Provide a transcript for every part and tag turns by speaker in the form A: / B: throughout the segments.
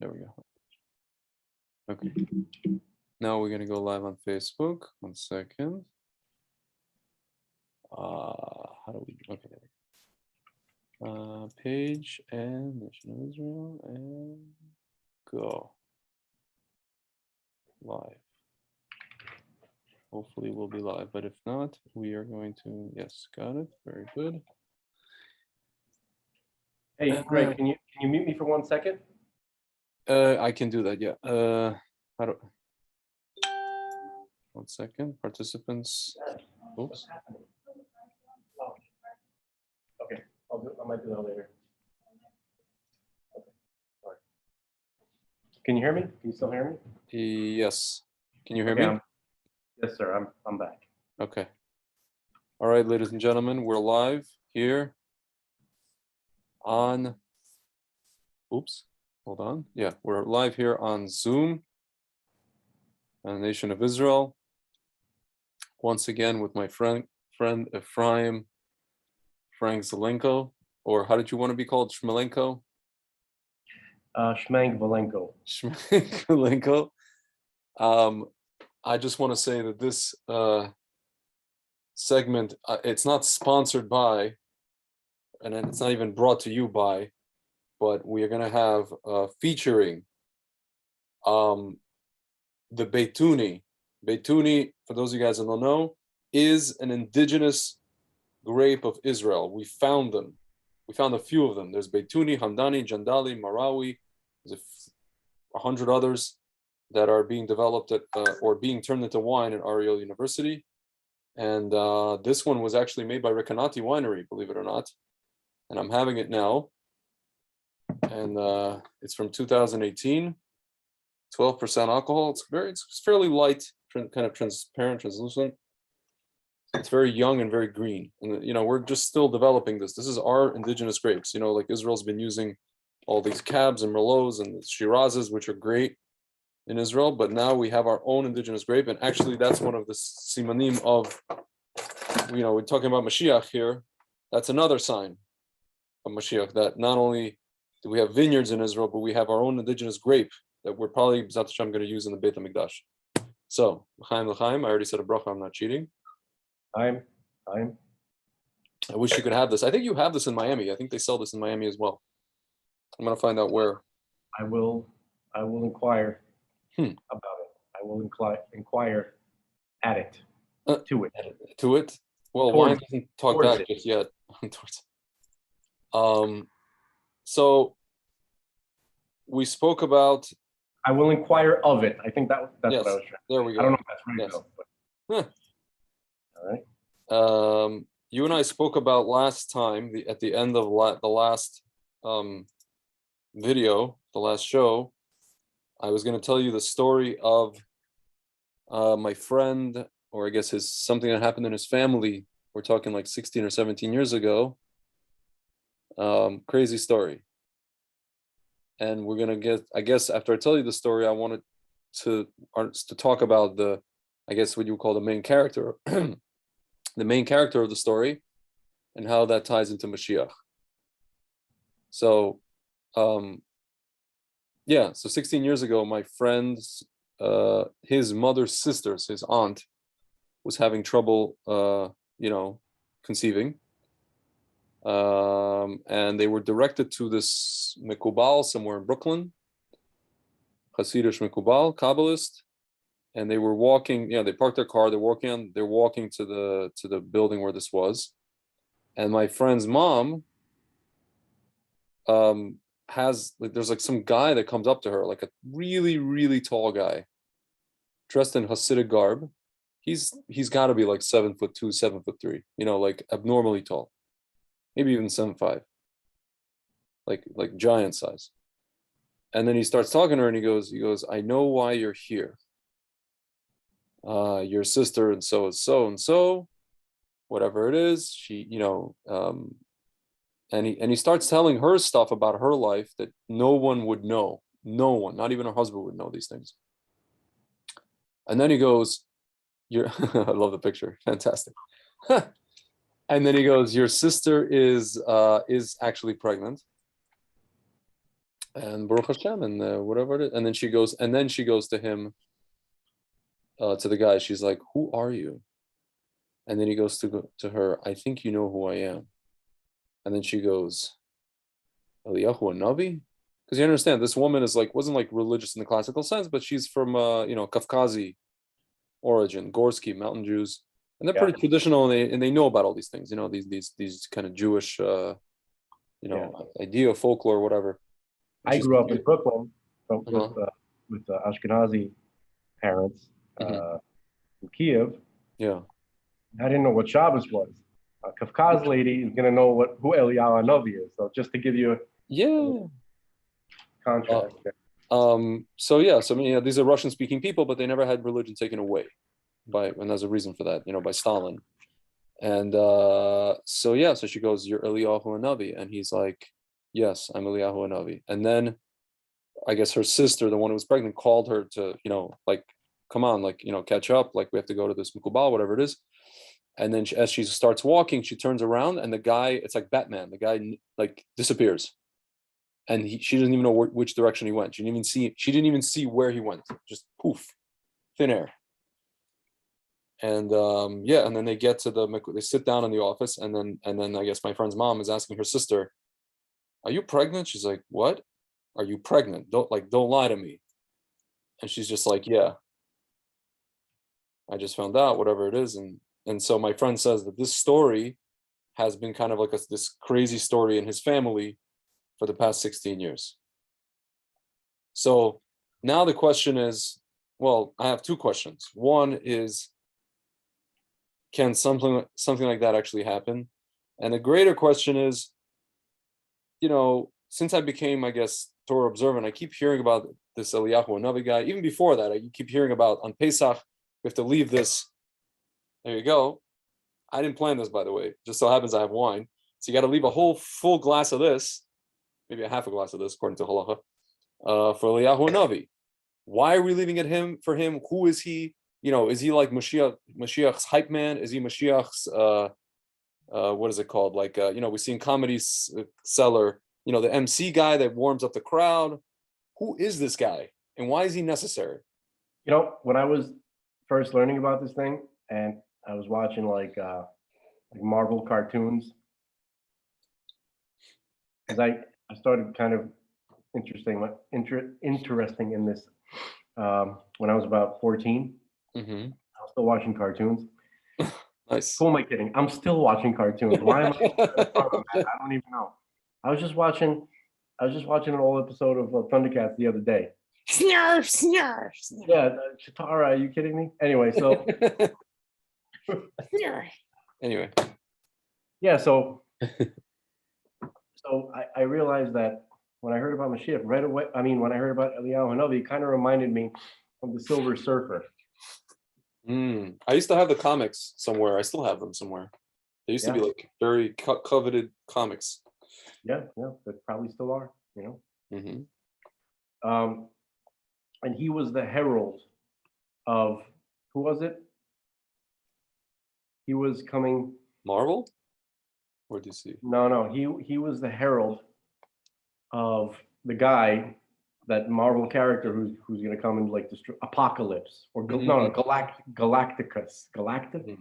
A: There we go. Okay. Now we're gonna go live on Facebook. 1 second. How do we? Okay. Page and Nation of Israel and go live. Hopefully we'll be live, but if not, we are going to. Yes, got it. Very good.
B: Hey, Greg, can you mute me for 1 second?
A: I can do that. Yeah. How do? 1 second. Participants. Oops.
B: Oh. Okay, I might do that later. Okay. All right. Can you hear me? Can you still hear me?
A: Yes. Can you hear me?
B: Yes, sir. I'm back.
A: Okay. All right, ladies and gentlemen, we're live here on. Oops. Hold on. Yeah, we're live here on Zoom on the Nation of Israel. Once again with my friend Ephraim Frank Zelenko, or how did you want to be called? Shmelenko?
B: Shmank Valenko.
A: Shmelenko. I just want to say that this segment, it's not sponsored by, and it's not even brought to you by, but we are going to have featuring the Beituni. Beituni, for those of you guys that don't know, is an indigenous grape of Israel. We found them. We found a few of them. There's Beituni, Hamdani, Jandali, Marawi. There's 100 others that are being developed at or being turned into wine at Ariel University. And this one was actually made by Recanati Winery, believe it or not. And I'm having it now. And it's from 2018. 12% alcohol. It's fairly light, kind of transparent, translucent. It's very young and very green. And we're just still developing this. This is our indigenous grapes. Like Israel's been using all these cabs and merlots and shirazes, which are great in Israel, but now we have our own indigenous grape. And actually that's one of the simanim of, we're talking about Moshiach here. That's another sign of Moshiach, that not only do we have vineyards in Israel, but we have our own indigenous grape that we're probably, B'ezrat Hashem, going to use in the Beit HaMikdash. So, l'chaim, l'chaim. I already said a bracha, I'm not cheating.
B: I
A: wish you could have this. I think you have this in Miami. I think they sell this in Miami as well. I'm going to find out where.
B: I will inquire about it. I will inquire at it. To it.
A: To it? Well, wine doesn't talk that just yet. So we spoke about.
B: I will inquire of it. I think that's
A: yes,
B: what I was trying to say.
A: There we go.
B: I don't know if that's right though. But...
A: All right. You and I spoke about last time, at the end of the last video, the last show, I was going to tell you the story of my friend, or I guess something that happened in his family. We're talking like 16 or 17 years ago. Crazy story. And we're going to get, I guess, after I tell you the story, I wanted to talk about I guess what you would call the main character, the main character of the story, and how that ties into Moshiach. So, so 16 years ago, my friend's, his mother's sisters, his aunt, was having trouble, conceiving. And they were directed to this Mekubal somewhere in Brooklyn, Hasidish Mekubal, Kabbalist, and they were walking. They parked their car. They're walking to the building where this was, and my friend's mom there's like some guy that comes up to her, like a really, really tall guy, dressed in Hasidic garb. He's got to be like 7'2", 7'3", like abnormally tall. Maybe even 7'5", like giant size. And then he starts talking to her, and he goes, I know why you're here. Your sister and so and so, whatever it is, she, and he starts telling her stuff about her life that no one would know. No one, not even her husband, would know these things. And then he goes, I love the picture, fantastic. And then he goes, your sister is actually pregnant. and Baruch Hashem, and whatever it is. And then she goes to him, to the guy. She's like, "Who are you?" And then he goes to her, "I think you know who I am." And then she goes, "Eliyahu HaNavi?" Because you understand, this woman is like, wasn't like religious in the classical sense, but she's from Kafkazi origin, Gorsky, mountain Jews, and they're pretty traditional, and they know about all these things, these kind of Jewish idea, folklore, whatever. And
B: I grew up in Brooklyn with Ashkenazi parents in Kiev.
A: Yeah.
B: I didn't know what Shabbos was. A Kafkaz lady is going to know who Eliyahu HaNavi is. So just to give you a contrast.
A: These are Russian-speaking people, but they never had religion taken away and there's a reason for that, by Stalin. And so she goes, "You're Eliyahu HaNavi," and he's like, "Yes, I'm Eliyahu HaNavi." And then I guess her sister, the one who was pregnant, called her to, come on, catch up, we have to go to this Mukubal, whatever it is. And then as she starts walking, she turns around, and the guy, it's like Batman, the guy disappears, and she doesn't even know which direction he went. She didn't even see where he went. Just poof, thin air. And and then they get to they sit down in the office, and then I guess my friend's mom is asking her sister, "Are you pregnant?" She's like, "What? Are you pregnant? Don't lie to me." And she's just like, "Yeah, I just found out," whatever it is. And so my friend says that this story has been kind of like this crazy story in his family for the past 16 years. So now the question is, well, I have two questions. One is, can something like that actually happen? And the greater question is, since I became, I guess, Torah observant, I keep hearing about this Eliyahu HaNavi guy. Even before that, I keep hearing about on Pesach, we have to leave this. There you go. I didn't plan this, by the way. Just so happens I have wine. So you got to leave a whole full glass of this, maybe a half a glass of this, according to halacha, for Eliyahu HaNavi. Why are we leaving it for him? Who is he? Is he like Moshiach's hype man? Is he Moshiach's, what is it called? We see in comedy seller, the MC guy that warms up the crowd. Who is this guy? And why is he necessary?
B: When I was first learning about this thing, and I was watching like Marvel cartoons, because I started kind of interesting in this when I was about 14.
A: Mm-hmm.
B: I was still watching cartoons.
A: Nice.
B: Who am I kidding? I'm still watching cartoons. Why am I? I don't even know. I was just watching an old episode of Thundercats the other day.
A: Snarf, snarf, snarf.
B: Yeah, Chitara, are you kidding me? Anyway, so
A: anyway.
B: Yeah, so I realized that when I heard about Moshiach right away, when I heard about Eliyahu HaNavi, it kind of reminded me of the Silver Surfer.
A: I used to have the comics somewhere. I still have them somewhere. They used to be like very coveted comics.
B: Yeah, they probably still are,
A: Mm-hmm.
B: And he was the herald of, who was it? He was coming.
A: Marvel? Or DC?
B: No. He was the herald of the guy, that Marvel character who's gonna come and destroy Apocalypse or Galacticus. Galactic? You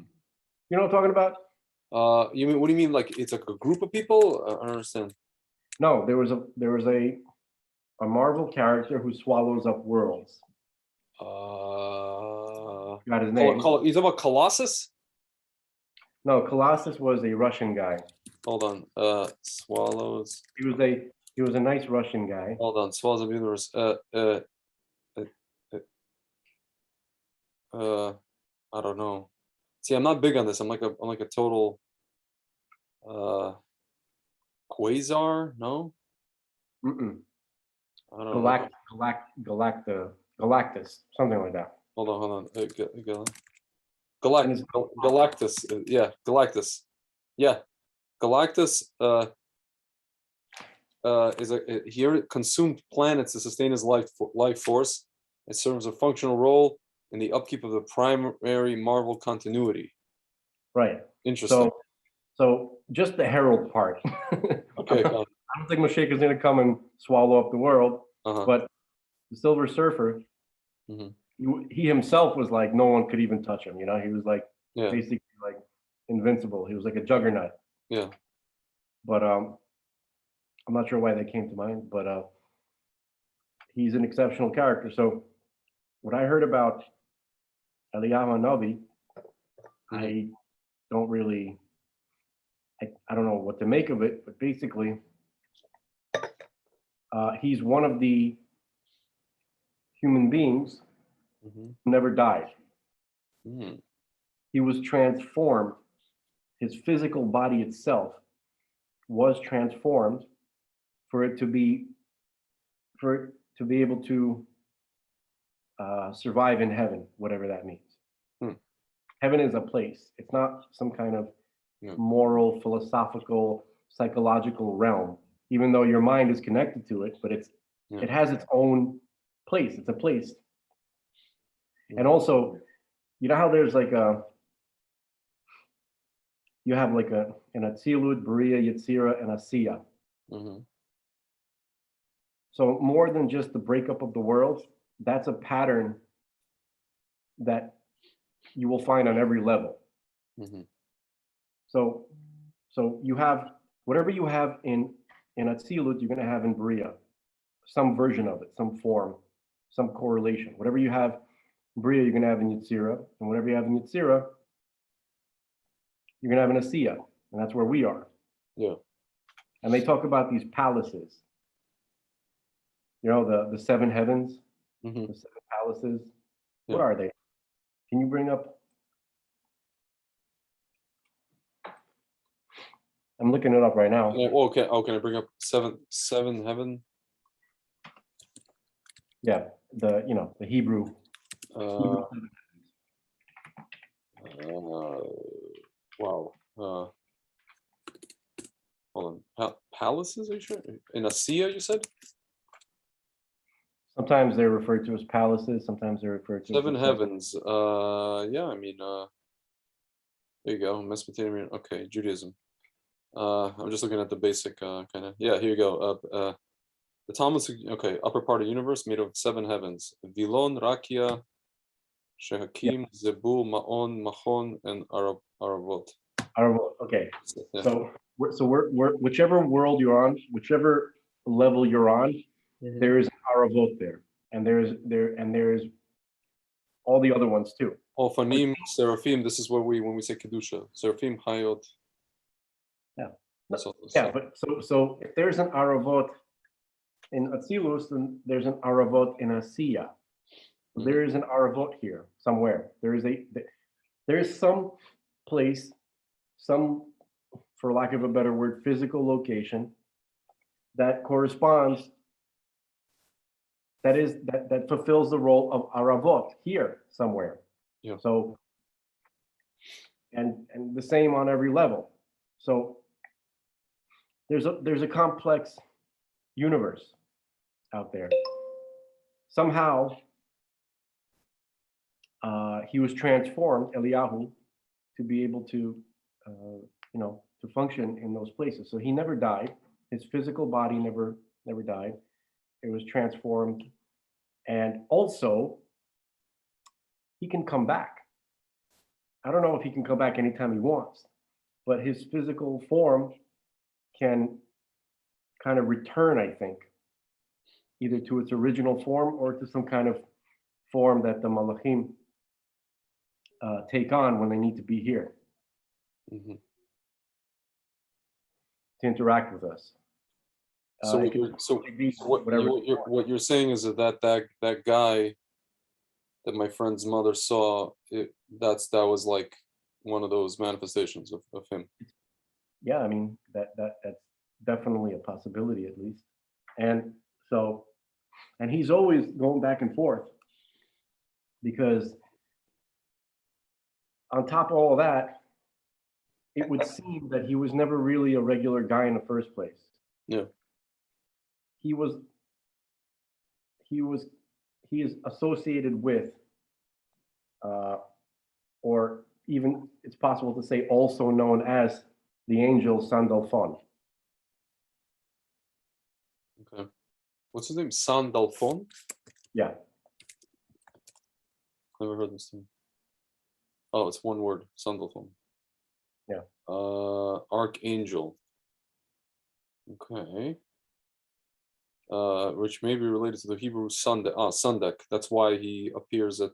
B: know what I'm talking about?
A: What do you mean? Like it's like a group of people? I don't understand.
B: No, there was a Marvel character who swallows up worlds. Got his name.
A: You talking about Colossus?
B: No, Colossus was a Russian guy.
A: Hold on. Swallows.
B: He was a nice Russian guy.
A: Hold on. Swallows of the universe. I don't know. See, I'm not big on this. I'm like a total quasar. No.
B: Mm-mm.
A: I don't know.
B: Galactus, something like that.
A: Hold on. Galactus. Yeah, Galactus. Yeah, Galactus. Here it consumed planets to sustain his life force. It serves a functional role in the upkeep of the primary Marvel continuity.
B: Right.
A: Interesting.
B: So just the herald part.
A: Okay.
B: I'm I don't think Moshiach is going to come and swallow up the world, but the Silver Surfer, he himself was like, no one could even touch him. You know, he was like basically like invincible. He was like a juggernaut.
A: Yeah.
B: But I'm not sure why that came to mind, but he's an exceptional character. So what I heard about Eliyahu HaNavi, I don't really, I don't know what to make of it, but basically, he's one of the human beings who never died. He was transformed. His physical body itself was transformed for it to be able to survive in heaven, whatever that means. Heaven is a place. It's not some kind of moral, philosophical, psychological realm, even though your mind is connected to it, but it has its own place. It's a place. And also, you know how there's like you have like an Atzilut, Bria, Yetzira, and Asiya. So more than just the breakup of the world, that's a pattern that you will find on every level. So you have whatever you have in Atzilut, you're going to have in Bria, some version of it, some form, some correlation. Whatever you have in Bria, you're going to have in Yetzira, and whatever you have in Yetzira, you're going to have an Asiya, and that's where we are.
A: Yeah.
B: And they talk about these palaces. You know, the seven heavens, the seven palaces. What are they? Can you bring up? I'm looking it up right now.
A: Okay. Oh, can I bring up seven heaven?
B: Yeah, the Hebrew.
A: Wow. Hold on. Palaces? Are you sure? In Asiya, you said?
B: Sometimes they're referred to as palaces. Sometimes they're referred to
A: Seven
B: as
A: heavens. Yeah. I mean, there you go. Mesopotamian. Okay, Judaism. I'm just looking at the basic kind of. Yeah, here you go. The Talmud. Okay, upper part of the universe made of seven heavens: Vilon, Rakia, Shehakim, Zebul, Maon, Machon, and Aravot.
B: Aravot. Okay. So we're whichever world you're on, whichever level you're on, there is an Aravot there, and there's all the other ones too.
A: Oh, Fanim, Seraphim. This is where when we say Kedusha. Seraphim, Hayot.
B: Yeah, but so if there's an Aravot in Atzilus, then there's an Aravot in Asiya. So there is an Aravot here somewhere. There is some place, some, for lack of a better word, physical location that corresponds, that fulfills the role of Aravot here somewhere.
A: Yeah.
B: So and the same on every level. So there's a complex universe out there. Somehow he was transformed, Eliyahu, to be able to to function in those places. So he never died. His physical body never died. It was transformed, and also he can come back. I don't know if he can come back anytime he wants, but his physical form can kind of return, I think, either to its original form or to some kind of form that the Malachim take on when they need to be here to interact with us.
A: What you're saying is that guy that my friend's mother saw, that was like one of those manifestations of him.
B: Yeah, I mean that's definitely a possibility, at least. And so, and he's always going back and forth, because on top of all of that, it would seem that he was never really a regular guy in the first place.
A: Yeah.
B: He is associated with, or even it's possible to say also known as, the angel Sandalphon.
A: What's his name? Sandalphon?
B: Yeah.
A: Never heard this name. Oh, it's one word. Sandalphon.
B: Yeah.
A: Archangel. Okay. Which may be related to the Hebrew Sandek. That's why he appears at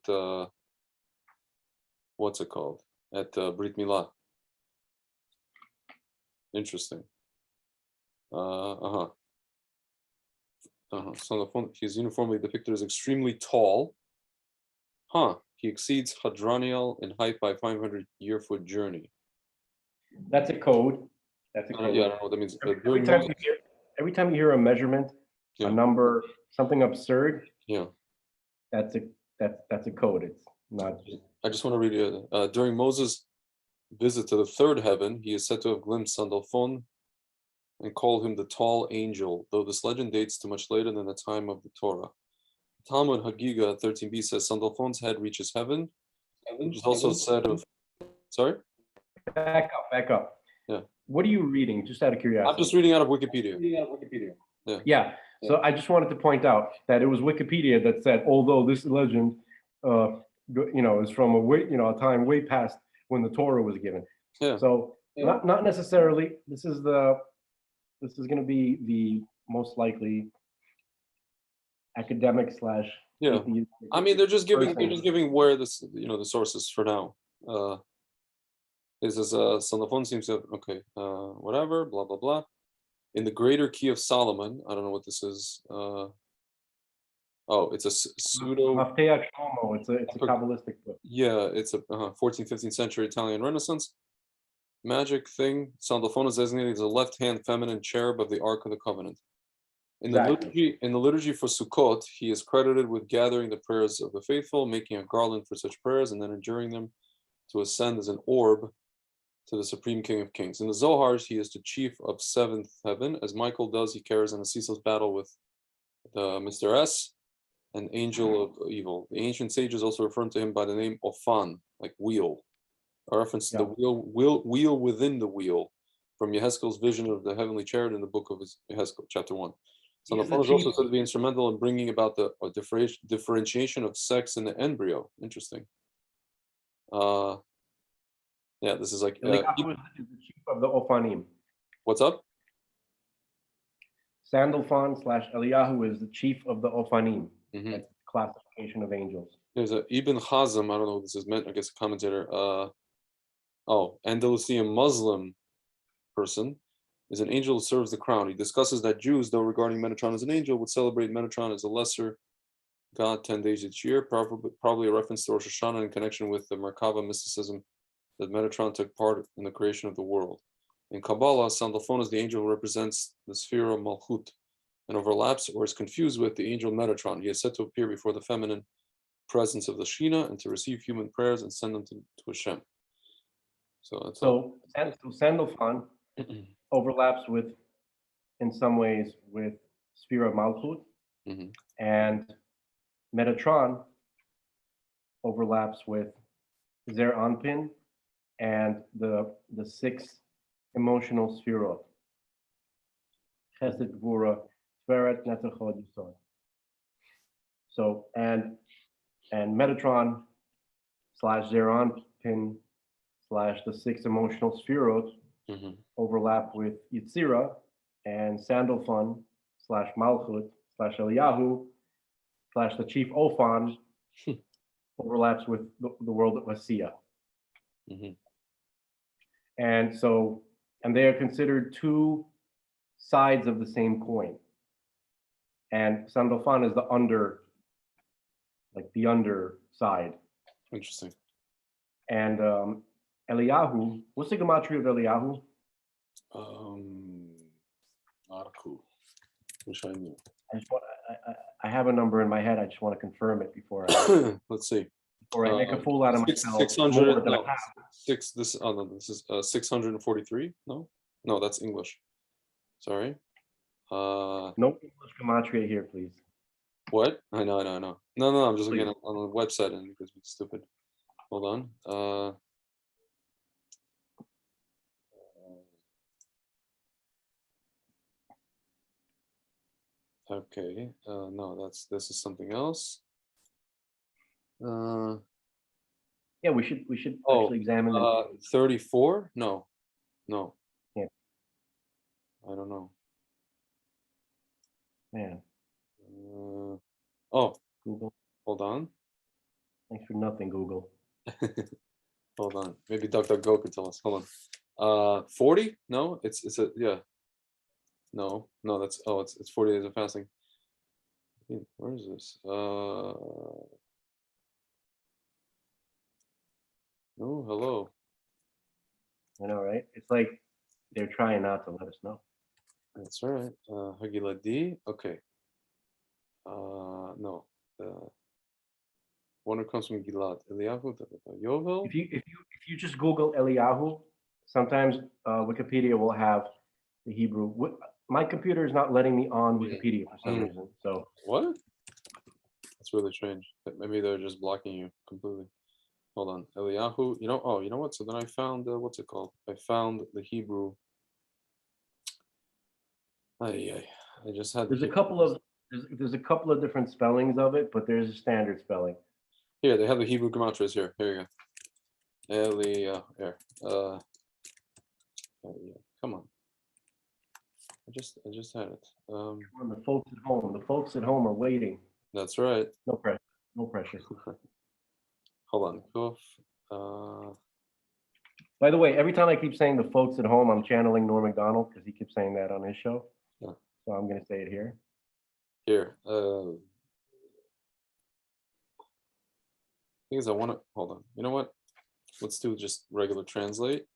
A: what's it called? At Brit Milah. Interesting. Son of Phon, he is uniformly depicted as extremely tall. He exceeds Hadraniel in height by 500-year-foot journey.
B: That's a code. That's a code.
A: Yeah, I don't know what that means.
B: Every time you hear a measurement,
A: Yeah.
B: a number, something absurd,
A: Yeah.
B: that's a code. It's not.
A: I just want to read it. During Moses' visit to the third heaven, he is said to have glimpsed Sandalphon and called him the tall angel, though this legend dates to much later than the time of the Torah. Talmud Hagiga 13b says Sandalphon's head reaches heaven, which is also said of. Sorry?
B: Back up.
A: Yeah.
B: What are you reading? Just out of curiosity.
A: I'm just reading out of Wikipedia.
B: Yeah. So I just wanted to point out that it was Wikipedia that said, although this legend, is from a time way past when the Torah was given.
A: Yeah.
B: So not necessarily. This is going to be the most likely academic /
A: Yeah. I mean, they're just giving where this, the sources for now. This is Sandalphon seems to have, whatever, blah blah blah. In the Greater Key of Solomon, I don't know what this is. It's a pseudo.
B: Mafteach Shlomo. It's a Kabbalistic book.
A: Yeah, it's a 14th, 15th century Italian Renaissance magic thing. Sandalphon is designated as a left-hand feminine cherub of the Ark of the Covenant. In the liturgy for Sukkot, he is credited with gathering the prayers of the faithful, making a garland for such prayers, and then enduring them to ascend as an orb to the Supreme King of Kings. In the Zohar, he is the chief of seventh heaven. As Michael does, he carries on a ceaseless battle with the Mr. S, an angel of evil. The ancient sages also refer to him by the name Ophan, like wheel, a reference to the wheel within the wheel, from Yehezkel's vision of the heavenly chariot in the book of Yehezkel, chapter 1. So the Father is also said to be instrumental in bringing about the differentiation of sex in the embryo. Interesting. This is like.
B: Eliyahu is the chief of the Ophanim.
A: What's up?
B: Sandalphon / Eliyahu is the chief of the Ophanim.
A: Mm-hmm.
B: That's the classification of angels.
A: There's a Ibn Hazm. I don't know what this is meant. I guess a commentator. Andalusian Muslim person. Is an angel who serves the crown. He discusses that Jews, though regarding Metatron as an angel, would celebrate Metatron as a lesser god 10 days each year, probably a reference to Rosh Hashanah in connection with the Merkava mysticism that Metatron took part in the creation of the world. In Kabbalah, Sandalphon is the angel who represents the sphere of Malchut and overlaps or is confused with the angel Metatron. He is said to appear before the feminine presence of the Shekhinah and to receive human prayers and send them to Hashem. So
B: Sandalphon overlaps in some ways with sphere of Malchut, and Metatron overlaps with Zer Anpin and the 6 emotional sphirot. Chesed, Gvura, Tiferet, Netzach, Hod, Yisod. So and Metatron / Zer Anpin / the 6 emotional sphirot overlap with Yetzirah, and Sandalphon / Malchut / Eliyahu / the chief Ophan overlaps with the world of Asiya. And they are considered 2 sides of the same coin. And Sandalphon is the underside.
A: Interesting.
B: And Eliyahu, what's the gematria of Eliyahu?
A: Not cool. Wish I knew.
B: I have a number in my head. I just want to confirm it before
A: let's see.
B: Before I make a fool out of myself.
A: 600. No, this is 643. No, that's English. Sorry.
B: No English gematria here, please.
A: What? I know. No. I'm just looking on the website and because it's stupid. Hold on. Okay. No, this is something else.
B: Yeah, we should
A: Oh,
B: actually examine the
A: 34? No, no,
B: yeah,
A: I don't know.
B: man.
A: Oh,
B: Google.
A: hold on.
B: Thanks for nothing, Google.
A: Hold on. Maybe DuckDuckGo can tell us. Hold on. 40? No, it's a yeah. No, that's it's 40 days of fasting. Where is this? Oh, hello.
B: I know, right? It's like they're trying not to let us know.
A: That's right. Hagila D. Okay. No. One who comes from Gilad. Eliyahu. Yovel.
B: If you just Google Eliyahu, sometimes Wikipedia will have the Hebrew. My computer is not letting me on Wikipedia for some reason. So
A: What? That's really strange. Maybe they're just blocking you completely. Hold on. Eliyahu. You know what? So then I found what's it called? I found the Hebrew. I just had
B: there's a couple of different spellings of it, but there's a standard spelling.
A: Here, they have the Hebrew gematrias here. Here you go. Here. Come on. I just had it.
B: Come on, the folks at home are waiting.
A: That's right.
B: No pressure. No pressure.
A: Hold on. Kuf.
B: By the way, every time I keep saying the folks at home, I'm channeling Norm Macdonald because he keeps saying that on his show.
A: Yeah.
B: So I'm going to say it here.
A: Here. Thing is, I want to hold on. You know what? Let's do just regular translate.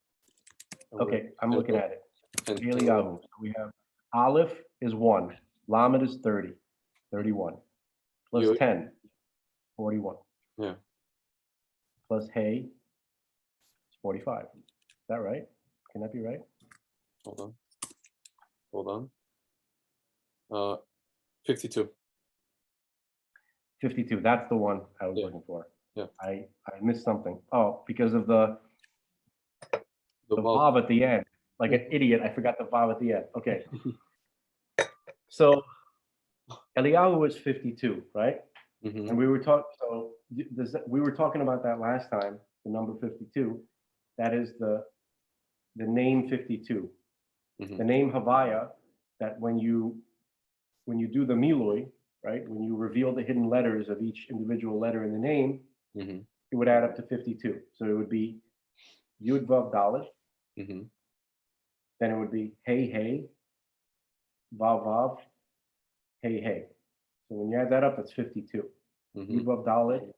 B: Okay, I'm looking at it.
A: And
B: Eliyahu. So we have Aleph is 1, Lamed is 30, 31, plus
A: Yud.
B: 10, 41,
A: Yeah.
B: plus Hey is 45. Is that right? Can that be right?
A: Hold on. 52.
B: 52. That's the one I was looking for.
A: Yeah.
B: I missed something. Oh, because of the
A: Vav.
B: Vav at the end. Like an idiot, I forgot the Vav at the end. Okay. So Eliyahu is 52, right?
A: Mm-hmm.
B: And we were talking about that last time, the number 52. That is the name 52.
A: Mm-hmm.
B: The name Havaya, that when you do the Miloi, right? When you reveal the hidden letters of each individual letter in the name,
A: Mm-hmm.
B: it would add up to 52. So it would be Yud Vav Dalet.
A: Mm-hmm.
B: Then it would be Hey Hey, Vav Vav, Hey Hey. So when you add that up, that's 52.
A: Mm-hmm.
B: Yud Vav Dalet,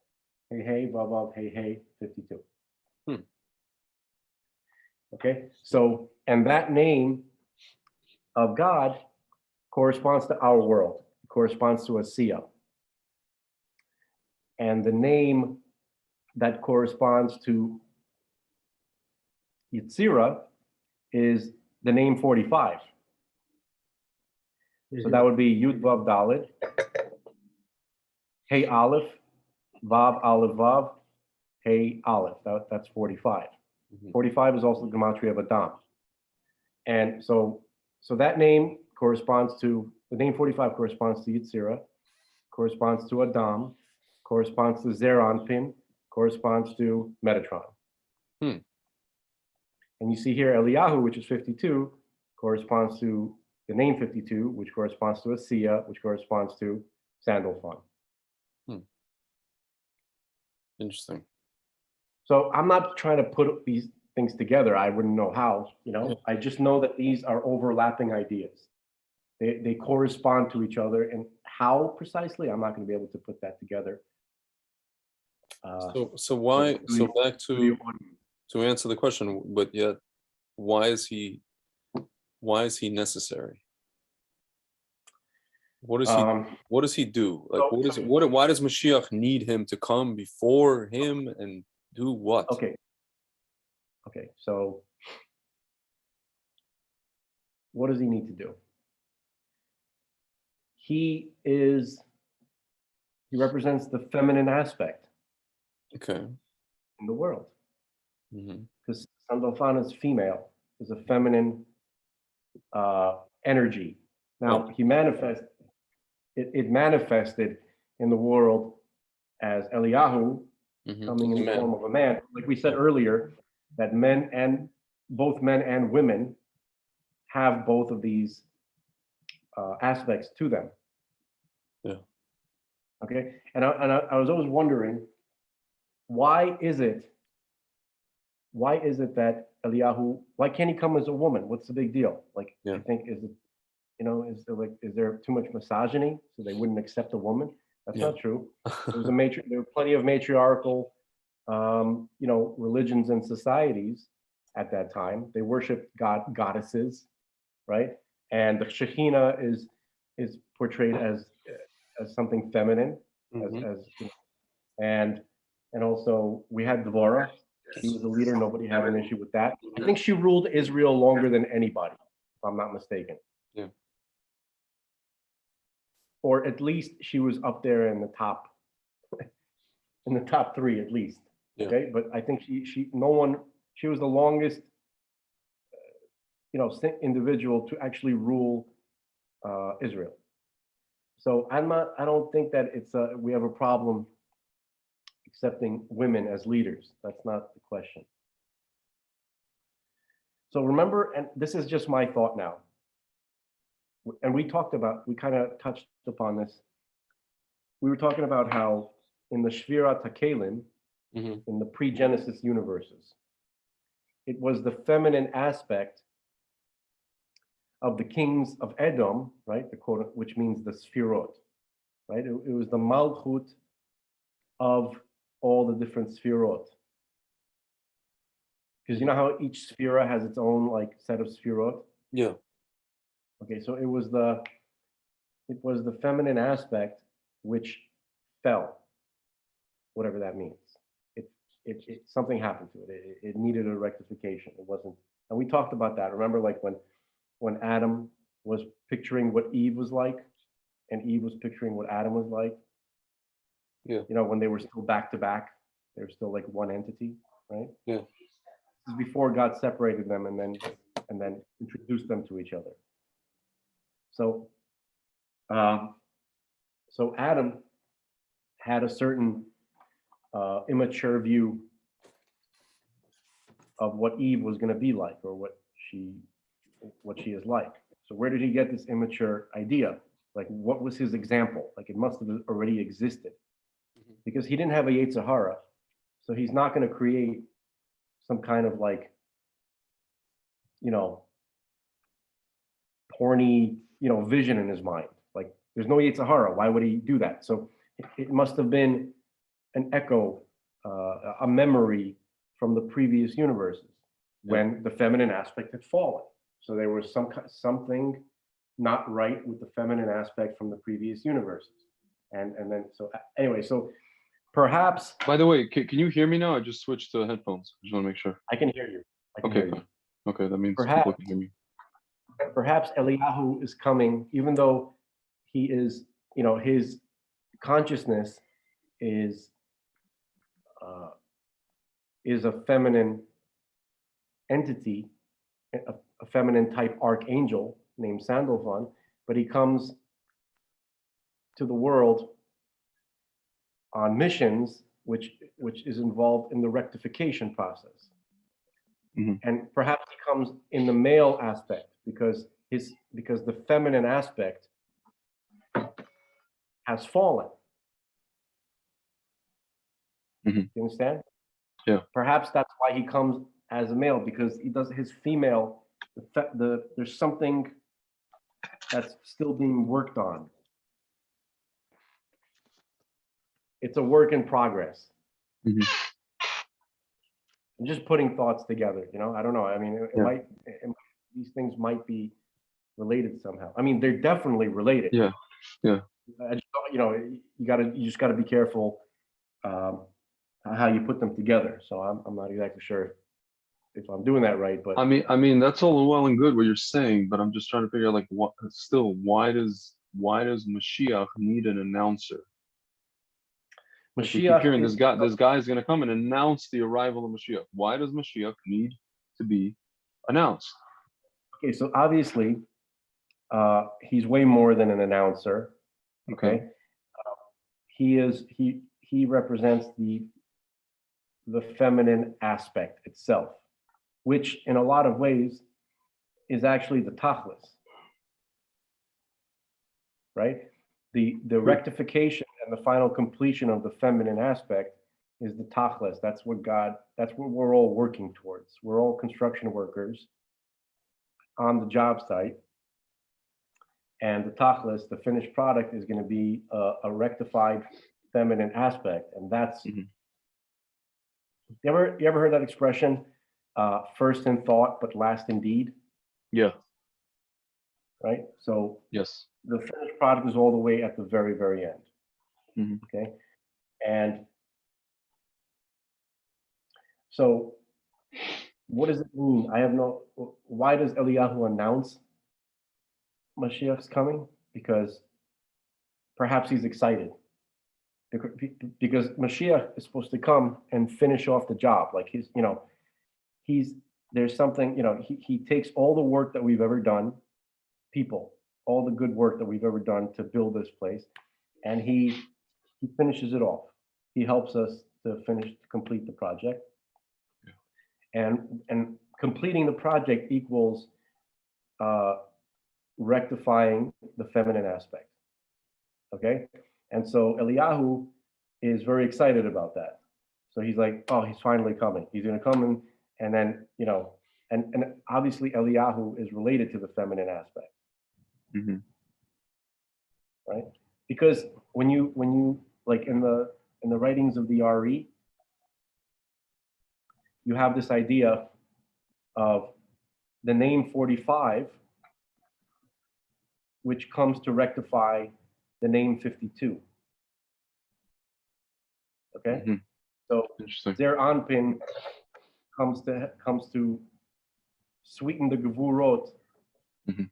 B: Hey Hey, Vav Vav, Hey Hey, 52. Okay, so, and that name of God corresponds to our world, it corresponds to Asiya. And the name that corresponds to Yetzirah is the name 45. So that would be Yud Vav Dalet, Hey Aleph, Vav Aleph Vav, Hey Aleph. That's 45.
A: Mm-hmm.
B: 45 is also the gematria of Adam. And so that name corresponds to, the name 45 corresponds to Yetzirah, corresponds to Adam, corresponds to Zeranpin, corresponds to Metatron. And you see here Eliyahu, which is 52, corresponds to the name 52, which corresponds to Asiya, which corresponds to Sandalphon.
A: Interesting.
B: So I'm not trying to put these things together. I wouldn't know how,
A: Yeah.
B: I just know that these are overlapping ideas. They correspond to each other, and how precisely, I'm not going to be able to put that together.
A: So why? So back to answer the question, but yet, why is he necessary? What does he? What does he do? Like, why does Moshiach need him to come before him and do what?
B: Okay. So what does he need to do? He represents the feminine aspect.
A: Okay.
B: In the world.
A: Mm-hmm.
B: Because Sandalphon is female, is a feminine energy. Now, he manifests it manifested in the world as Eliyahu coming in the form of a man. Like we said earlier, that both men and women have both of these aspects to them.
A: Yeah.
B: Okay. And I was always wondering, why is it that Eliyahu, why can't he come as a woman? What's the big deal? Like,
A: Yeah.
B: I think, is there too much misogyny so they wouldn't accept a woman? That's not true. There were plenty of matriarchal, religions and societies at that time. They worshiped goddesses, right? And the Shekhinah is portrayed as something feminine, and also we had Devorah. She was a leader. Nobody had an issue with that. I think she ruled Israel longer than anybody, if I'm not mistaken.
A: Yeah.
B: Or at least she was up there in the top, three at least.
A: Yeah.
B: Okay, but I think she was the longest, individual to actually rule Israel. So I don't think that we have a problem accepting women as leaders. That's not the question. So remember, and this is just my thought now, and we kind of touched upon this. We were talking about how in the Shvirat HaKelim, in the pre-Genesis universes, it was the feminine aspect of the kings of Edom, right? The quote, which means the Sfirot, right? It was the Malchut of all the different Sfirot. Because you know how each Sphira has its own like set of Sfirot?
A: Yeah.
B: Okay, so it was the feminine aspect which fell, whatever that means. It something happened to it. It needed a rectification. It wasn't, and we talked about that. Remember, like when Adam was picturing what Eve was like, and Eve was picturing what Adam was like.
A: Yeah.
B: When they were still back to back, they were still like one entity, right?
A: Yeah.
B: This is before God separated them and then introduced them to each other. So Adam had a certain immature view of what Eve was going to be like, or what she is like. So where did he get this immature idea? Like, what was his example? Like, it must have already existed, because he didn't have a Yetzer Hara, so he's not going to create some kind of like, porny, vision in his mind. Like, there's no Yetzer Hara. Why would he do that? So it must have been an echo, a memory from the previous universes when the feminine aspect had fallen. So there was something not right with the feminine aspect from the previous universes. And then, so anyway, so perhaps.
A: By the way, can you hear me now? I just switched to headphones. I just want to make sure.
B: I can hear you.
A: Okay, fine. Okay, that means people can hear me.
B: Perhaps Eliyahu is coming, even though he is, his consciousness is a feminine entity, a feminine type archangel named Sandalphon, but he comes to the world on missions, which is involved in the rectification process. And perhaps he comes in the male aspect because the feminine aspect has fallen. You understand?
A: Yeah.
B: Perhaps that's why he comes as a male, because he does his female. There's something that's still being worked on. It's a work in progress. I'm just putting thoughts together. I don't know. I mean, these things might be related somehow. I mean, they're definitely related.
A: Yeah. Yeah.
B: You just gotta be careful how you put them together. So I'm not exactly sure if I'm doing that right, but
A: I mean that's all well and good what you're saying, but I'm just trying to figure out, like, why does Moshiach need an announcer? Like, we keep hearing this guy is going to come and announce the arrival of Moshiach. Why does Moshiach need to be announced?
B: Okay, so obviously he's way more than an announcer. Okay. He represents the feminine aspect itself, which in a lot of ways is actually the tachlis, right? The rectification and the final completion of the feminine aspect is the tachlis. That's what we're all working towards. We're all construction workers on the job site. And the tachlis, the finished product, is going to be a rectified feminine aspect. And that's, you ever heard that expression, first in thought, but last in deed?
C: Yeah.
B: Right? So
C: Yes.
B: the finished product is all the way at the very, very end. Okay. And so what does it mean? Why does Eliyahu announce Moshiach's coming? Because perhaps he's excited. Because Moshiach is supposed to come and finish off the job. Like there's something, he takes all the work that we've ever done, all the good work that we've ever done to build this place, and he finishes it off. He helps us to complete the project. And completing the project equals rectifying the feminine aspect. Okay? And so Eliyahu is very excited about that. So he's like, oh, he's finally coming. He's going to come and then, and obviously Eliyahu is related to the feminine aspect. Right? Because when you like in the writings of the RE, you have this idea of the name 45, which comes to rectify the name 52. Okay? So their anpin comes to sweeten the gevurot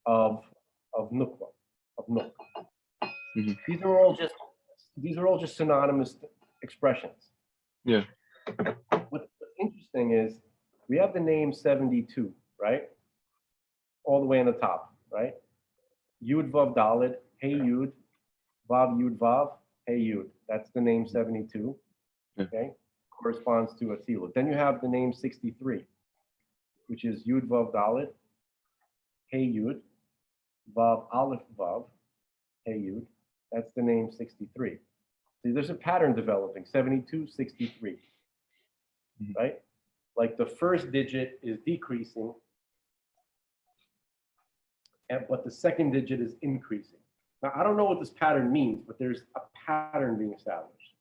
B: of nukwa, of nuk. These are all just synonymous expressions.
C: Yeah.
B: What's interesting is we have the name 72, right? All the way on the top, right? Yud Vav Dalet, Hey Yud, Vav Yud Vav, Hey Yud. That's the name 72. Okay, corresponds to Atzilut. Then you have the name 63, which is Yud Vav Dalet, Hey Yud, Vav Aleph Vav, Hey Yud. That's the name 63. See, there's a pattern developing, 72, 63, right? Like the first digit is decreasing, but the second digit is increasing. Now, I don't know what this pattern means, but there's a pattern being established.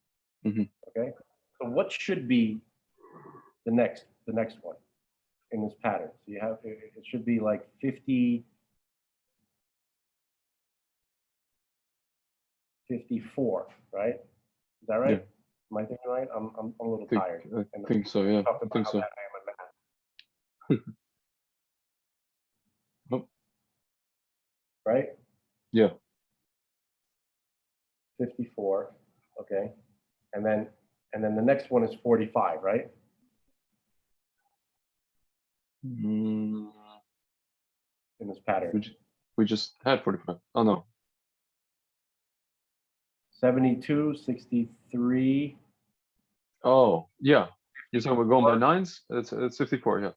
B: Okay, so what should be the next one in this pattern? So you have, it should be like 50, 54, right? Is that right?
C: Yeah.
B: Am I thinking right? I'm a little tired.
C: I think so, yeah. I think so. Oh.
B: Right?
C: Yeah.
B: 54, okay. And then the next one is 45, right? In this pattern.
C: We just had 45. Oh no.
B: 72, 63.
C: Oh, yeah. You're talking about going by nines? It's 54, yeah.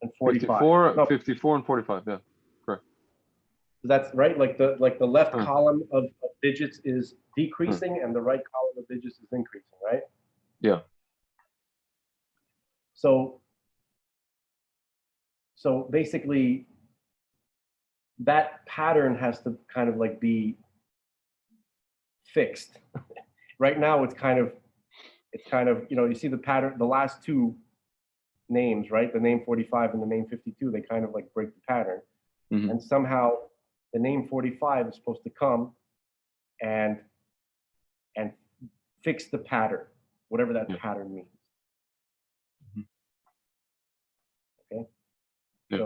B: And 45.
C: 54,
B: No,
C: 54 and 45, yeah. Correct.
B: that's right. Like the left column of digits is decreasing and the right column of digits is increasing, right?
C: Yeah.
B: So basically that pattern has to kind of like be fixed. Right now it's kind of, you see the pattern, the last two names, right? The name 45 and the name 52, they kind of like break the pattern. And somehow the name 45 is supposed to come and fix the pattern, whatever that pattern means. Okay.
C: Yeah.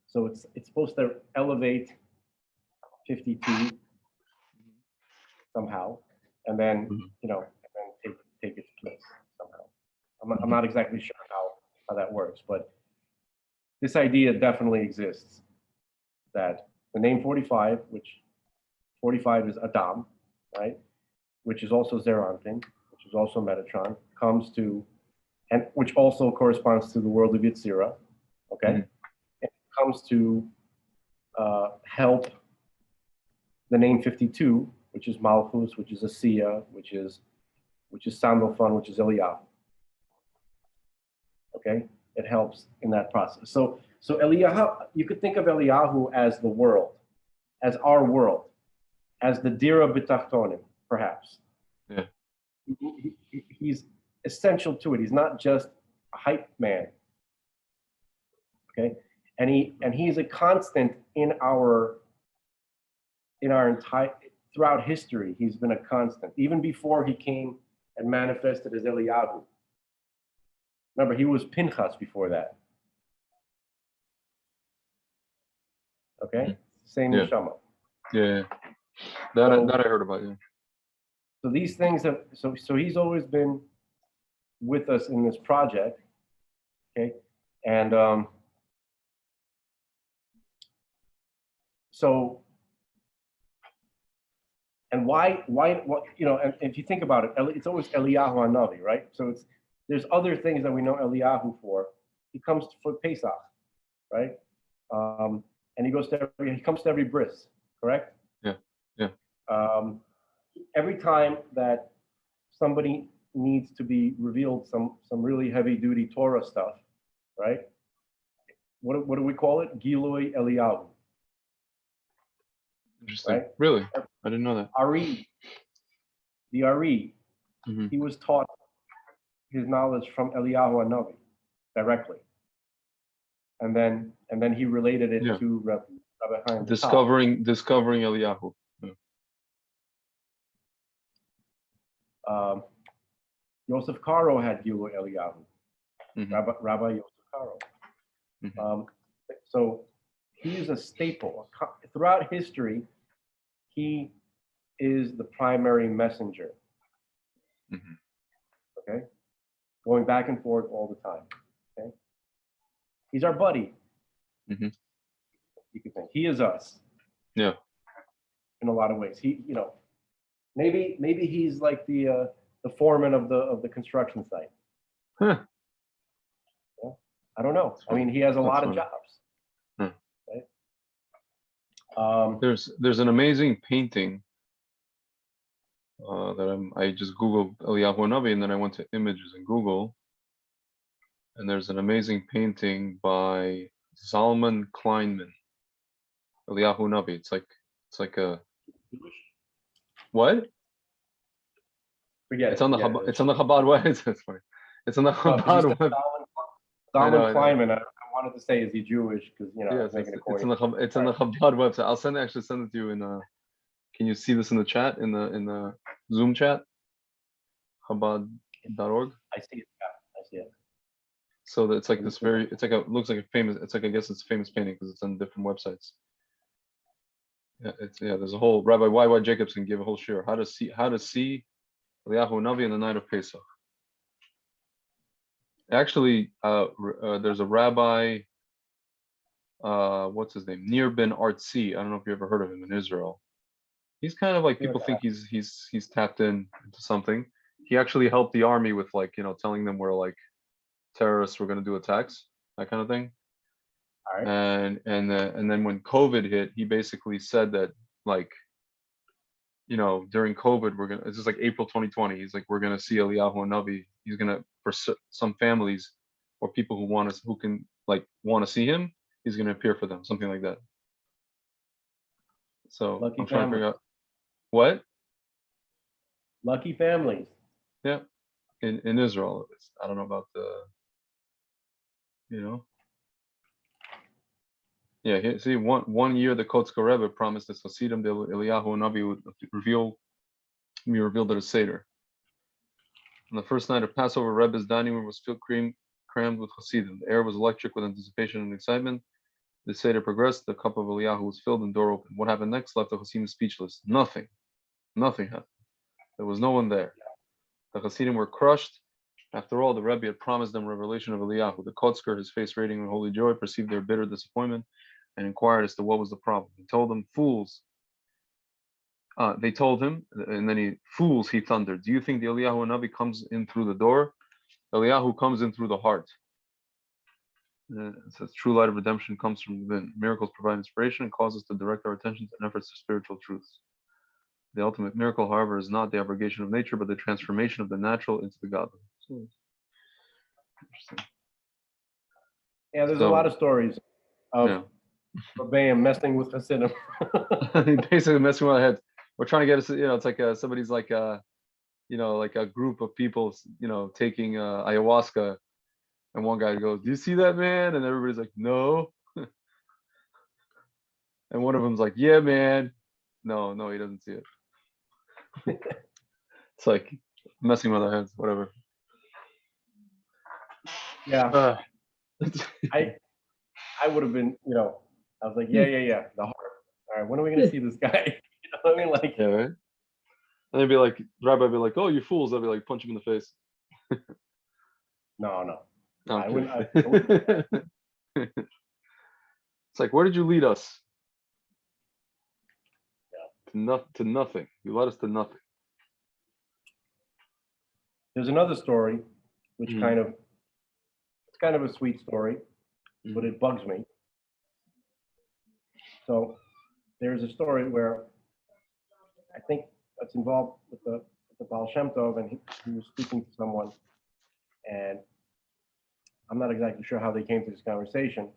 B: So it's supposed to elevate 52 somehow, and then and then take its place somehow. I'm not exactly sure how that works, but this idea definitely exists that the name 45, which 45 is Adam, right? Which is also Zeranpin, which is also Metatron, comes to, and which also corresponds to the world of Yetzirah, okay?
C: Mhm.
B: It comes to help the name 52, which is Malchus, which is Asiya, which is Sandalphon, which is Eliyahu. Okay, it helps in that process. So Eliyahu, you could think of Eliyahu as the world, as our world, as the Dira B'Tachtonim, perhaps.
C: Yeah.
B: He's essential to it. He's not just a hype man. Okay, and he's a constant in our entire throughout history. He's been a constant, even before he came and manifested as Eliyahu. Remember, he was Pinchas before that. Okay, same
C: Yeah.
B: neshama.
C: Yeah. That I heard about. Yeah.
B: So these things have so he's always been with us in this project. Okay, and so. And why, what, you know, and if you think about it, it's always Eliyahu HaNavi, right? So there's other things that we know Eliyahu for. He comes for Pesach, right? And he comes to every bris, correct?
C: Yeah, yeah.
B: Every time that somebody needs to be revealed some really heavy duty Torah stuff, right? What do we call it? Gilui Eliyahu.
C: Interesting.
B: Right?
C: Really? I didn't know that.
B: Ari, the Ari,
C: Mhm.
B: he was taught his knowledge from Eliyahu HaNavi directly, and then he related it
C: Yeah.
B: to Rabbi Chaim.
C: Discovering Eliyahu.
B: Yosef Karo had Gilui Eliyahu,
C: Mhm.
B: Rabbi Yosef Karo.
C: Mhm.
B: So he is a staple throughout history. He is the primary messenger.
C: Mhm.
B: Okay, going back and forth all the time. Okay, he's our buddy.
C: Mhm.
B: You could think he is us.
C: Yeah.
B: In a lot of ways, maybe he's like the foreman of the construction site.
C: Huh.
B: Yeah? I don't know. I mean, he has a lot of
C: funny.
B: jobs.
C: Huh.
B: Right?
C: There's an amazing painting that I just Googled Eliyahu HaNavi, and then I went to images in Google, and there's an amazing painting by Zalman Kleinman, Eliyahu HaNavi. It's like a what?
B: Forget
C: It's
B: it.
C: on the
B: forget
C: Chabad,
B: it.
C: it's on the Chabad web. It's funny. It's on the
B: No, 'cause you
C: Chabad
B: said
C: web. I know,
B: Zalman Kleinman. I wanted to say, is he Jewish? Because I was
C: Yes,
B: making a
C: it's
B: coin.
C: on the Chabad website. I'll send it to you in can you see this in the chat, in the Zoom chat? Chabad.org.
B: I see it. Yeah, I see it.
C: So it's like this looks like a famous, it's like, I guess it's a famous painting because it's on different websites. Yeah, there's a whole Rabbi Y.Y. Jacobson gave a whole shir how to see Eliyahu HaNavi in the night of Pesach. Actually, there's a rabbi, what's his name? Nir Ben Artzi. I don't know if you ever heard of him in Israel. He's kind of like, people think he's tapped into something. He actually helped the army with, like, telling them we're like terrorists, we're going to do attacks, that kind of thing.
B: All right.
C: And then when COVID hit, he basically said that, like, during COVID, it's just like April 2020. He's like, we're gonna see Eliyahu HaNavi. He's gonna, for some families or people who want to see him, he's gonna appear for them, something like that. So
B: Lucky
C: I'm trying to
B: family.
C: figure out what.
B: Lucky families.
C: Yeah, in Israel, I don't know about the, Yeah, here, see, one year the Kotzker Rebbe promised us Hasidim that Eliyahu HaNavi would be revealed at a Seder. On the first night of Passover, Rebbe's dining room was filled crammed with Hasidim. The air was electric with anticipation and excitement. The Seder progressed. The cup of Eliyahu was filled and door opened. What happened next left the Hasidim speechless. Nothing happened. There was no one there. The Hasidim were crushed. After all, the Rebbe had promised them revelation of Eliyahu. The Kotzker, his face radiating with holy joy, perceived their bitter disappointment. and inquired as to what was the problem. He told them, fools. They told him, and then fools, he thundered. Do you think the Eliyahu HaNavi comes in through the door? Eliyahu comes in through the heart. It says, true light of redemption comes from within. Miracles provide inspiration and cause us to direct our attention and efforts to spiritual truths. The ultimate miracle, however, is not the abrogation of nature, but the transformation of the natural into the godly. So, interesting.
B: Yeah, there's a lot of stories of
C: Yeah.
B: Rebbeim messing with Hasidim.
C: Basically messing with our heads. We're trying to get us, it's like somebody's like like a group of people, taking ayahuasca, and one guy goes, do you see that, man? And everybody's like, no. And one of them's like, yeah, man. No, he doesn't see it. It's like messing with our heads, whatever.
B: Yeah. I would have been, I was like, yeah, the heart. All right, when are we gonna see this guy? You know what I mean? Like,
C: yeah, right. And they'd be like, the rabbi would be like, oh, you fools. I'd be like, punch him in the face.
B: no.
C: No,
B: I
C: I'm
B: wouldn't.
C: kidding. It's like, where did you lead us? Yeah. To nothing. You led us to nothing.
B: There's another story, which it's kind of a sweet story, but it bugs me. So there's a story where I think that's involved with the Baal Shem Tov, and he was speaking to someone, and I'm not exactly sure how they came to this conversation,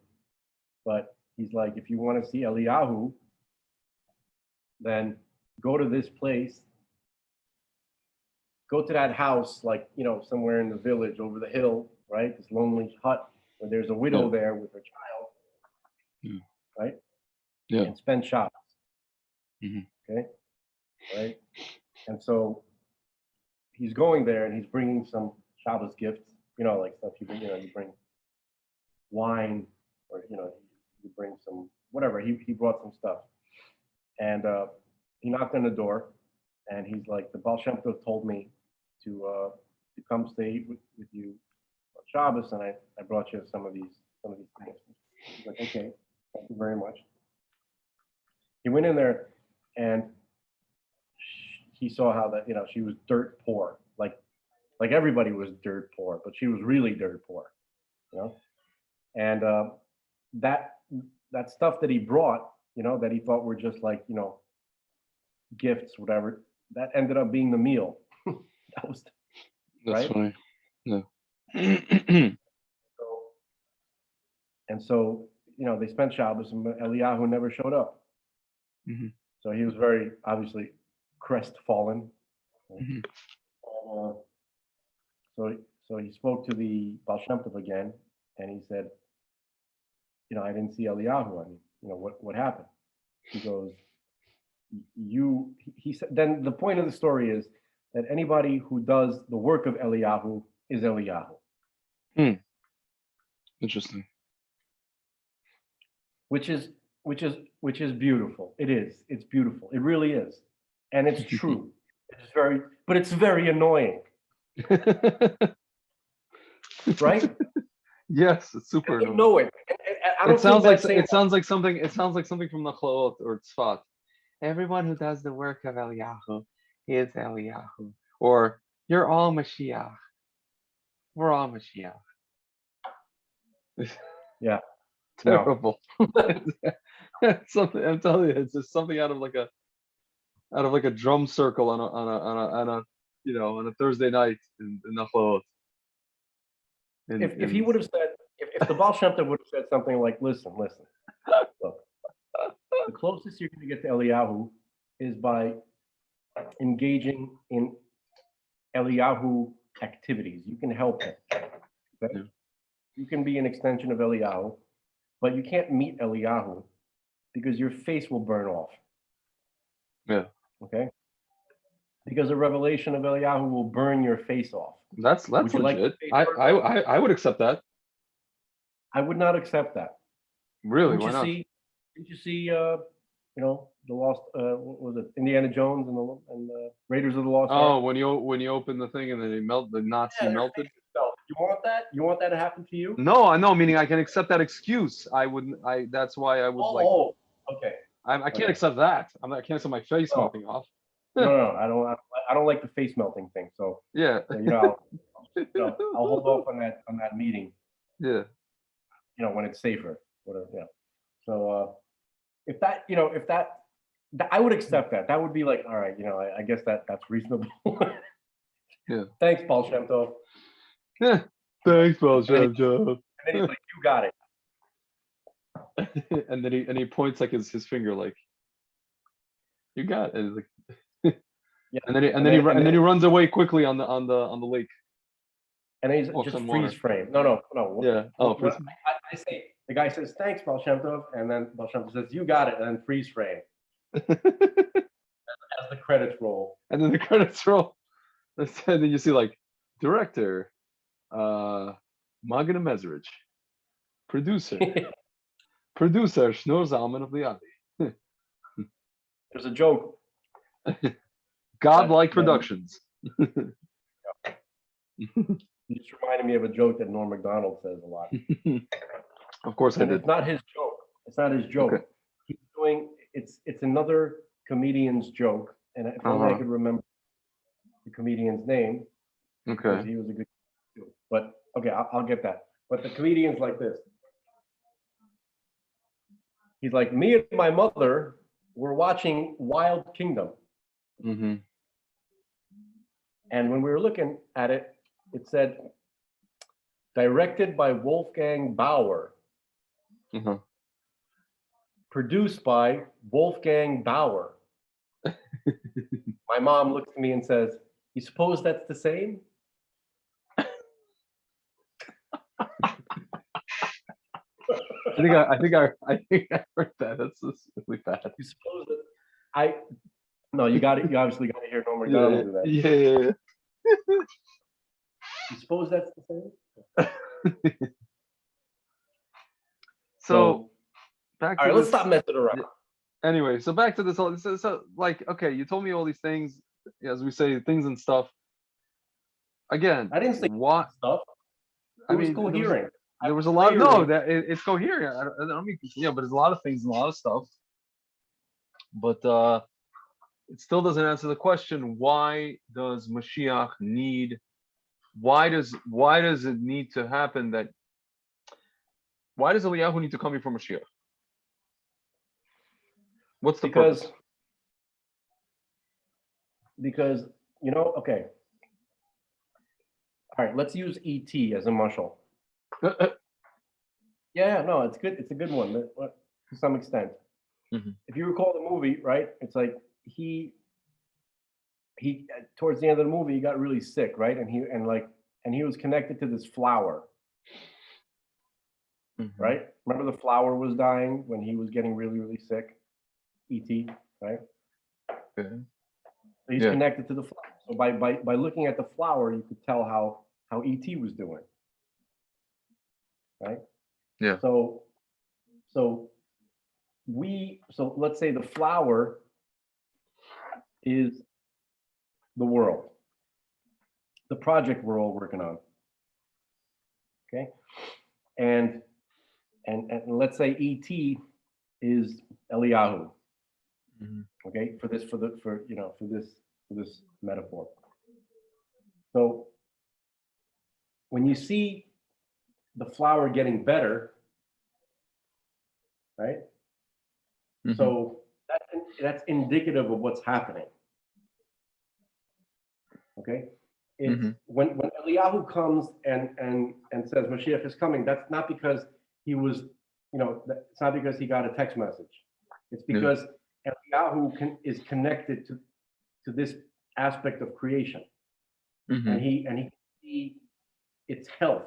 B: but he's like, if you want to see Eliyahu, then go to this place, go to that house, like, somewhere in the village over the hill, right? This lonely hut where there's a widow there with her child, right?
C: Yeah.
B: And spend Shabbos. Okay, right? And so he's going there and he's bringing some Shabbos gifts, like stuff you bring wine, or you bring some whatever. He brought some stuff, and he knocked on the door, and he's like, the Baal Shem Tov told me to come stay with you on Shabbos, and I brought you some of these things. He's like, okay, thank you very much. He went in there, and he saw how that she was dirt poor, like everybody was dirt poor, but she was really dirt poor, and that stuff that he brought, that he thought were just like gifts, whatever, that ended up being the meal. That's right?
C: Funny. Yeah.
B: So they spent Shabbos, and Eliyahu never showed up. So he was very obviously crestfallen. So he spoke to the Baal Shem Tov again, and he said, I didn't see Eliyahu. I mean, what happened? He goes, he said, then the point of the story is that anybody who does the work of Eliyahu is Eliyahu.
C: Interesting.
B: Which is beautiful. It is. It's beautiful. It really is. And it's true. But it's very annoying. Right?
C: Yes, it's super annoying.
B: Know it.
C: It sounds like something from Nachlaot or Tzfat. Everyone who does the work of Eliyahu is Eliyahu. Or you're all Moshiach. We're all Moshiach.
B: Yeah.
C: Terrible. Something, I'm telling you, it's just something out of like a drum circle on a Thursday night in Nachlaot.
B: If he would have said, if the Baal Shem Tov would have said something like, listen, look, the closest you're going to get to Eliyahu is by engaging in Eliyahu activities. You can help him. Okay? Yeah. You can be an extension of Eliyahu, but you can't meet Eliyahu because your face will burn off.
C: Yeah.
B: Okay? Because a revelation of Eliyahu will burn your face off.
C: That's legit. Like I would accept that.
B: I would not accept that.
C: Really? Why not?
B: Didn't you see the Lost what was it, Indiana Jones and the Raiders of the Lost Ark?
C: Oh, when you open the thing and then the Nazi melted.
B: You want that? You want that to happen to you?
C: No, I know. Meaning, I can accept that excuse. I wouldn't. That's why I would like.
B: Oh, okay.
C: I can't
B: Okay.
C: accept that. I can't accept my face
B: No.
C: melting off.
B: No, I don't like the face melting thing. So,
C: Yeah.
B: I'll hold off on that meeting.
C: Yeah.
B: When it's safer, whatever. Yeah. So, if that, I would accept that. That would be like, all right, I guess that's reasonable.
C: Yeah.
B: Thanks, Paul Shem Tov.
C: Yeah. Thanks, Paul
B: And
C: Shem.
B: then he's like, you got it.
C: And then he points like his finger like, you got it. And, like,
B: Yeah.
C: and then he runs away quickly on the lake.
B: And then he's
C: Walks
B: just
C: on
B: freeze
C: water.
B: frame. No.
C: Yeah. Oh,
B: What I say, the guy says, thanks, Baal Shem Tov. And then Baal Shem Tov says, you got it. And then freeze frame as the credits roll.
C: And then the credits roll. And then you see like director, Magna Mesrich, producer, Shneur Zalman of Liavi.
B: There's a joke.
C: Godlike Productions.
B: You just reminded me of a joke that Norm Macdonald says a lot.
C: Of course I
B: And
C: did.
B: it's not his joke. It's not his joke.
C: Okay.
B: He's doing it's another comedian's joke. And if only I could remember the comedian's name. Because
C: Okay.
B: he was a good dude. But okay, I'll get that. But the comedian's like this. He's like, me and my mother were watching Wild Kingdom.
C: Mm-hmm.
B: And when we were looking at it, it said, directed by Wolfgang Bauer,
C: Uh-huh.
B: produced by Wolfgang Bauer. My mom looks at me and says, you suppose that's the same?
C: I think I heard that. That's really bad.
B: You suppose that no, you obviously got to hear Norm Macdonald do that.
C: Yeah.
B: You suppose that's the same?
C: So back to
B: all right, let's
C: this-
B: stop messing around.
C: Anyway, so back to this whole so like, okay, you told me all these things, as we say, things and stuff. Again,
B: I didn't say
C: what
B: stuff. It was coherent.
C: there was a lot. No, that it's coherent. I don't mean, yeah, but there's a lot of things and a lot of stuff. But it still doesn't answer the question: why does Moshiach need? Why does it need to happen that? Why does Eliyahu need to come before Moshiach? What's the purpose?
B: Because okay. All right, let's use ET as a mashal. Yeah, no, it's good. It's a good one to some extent.
C: Mhm.
B: If you recall the movie, right? It's like he towards the end of the movie he got really sick, right? And he was connected to this flower, right? Remember the flower was dying when he was getting really, really sick. ET, right?
C: Okay.
B: So he's connected to the flower. So by looking at the flower, you could tell how ET was doing, right?
C: Yeah.
B: So let's say the flower is the world, the project we're all working on. Okay, and let's say ET is Eliyahu. Okay, for this metaphor. So when you see the flower getting better, right? So that's indicative of what's happening. Okay, it's when Eliyahu comes and says Moshiach is coming. That's not because he was, it's not because he got a text message. It's because Eliyahu is connected to this aspect of creation, and he can see its health,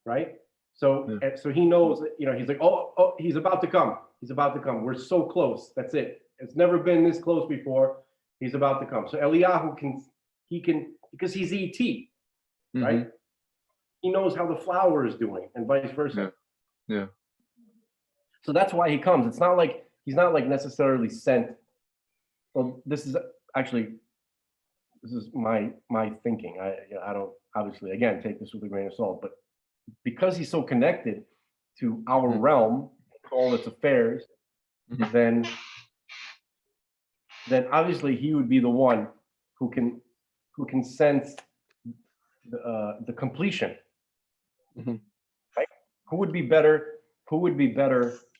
B: right? So so he knows that, he's like, oh, he's about to come. He's about to come. We're so close. That's it. It's never been this close before. He's about to come. So Eliyahu can because he's ET, right? He knows how the flower is doing, and vice versa.
C: Yeah.
B: So that's why he comes. It's not like he's not like necessarily sent. Well, this is is my thinking. I don't, obviously, again, take this with a grain of salt, but because he's so connected to our realm, all its affairs, then obviously he would be the one who can sense the completion. Right? Who would be better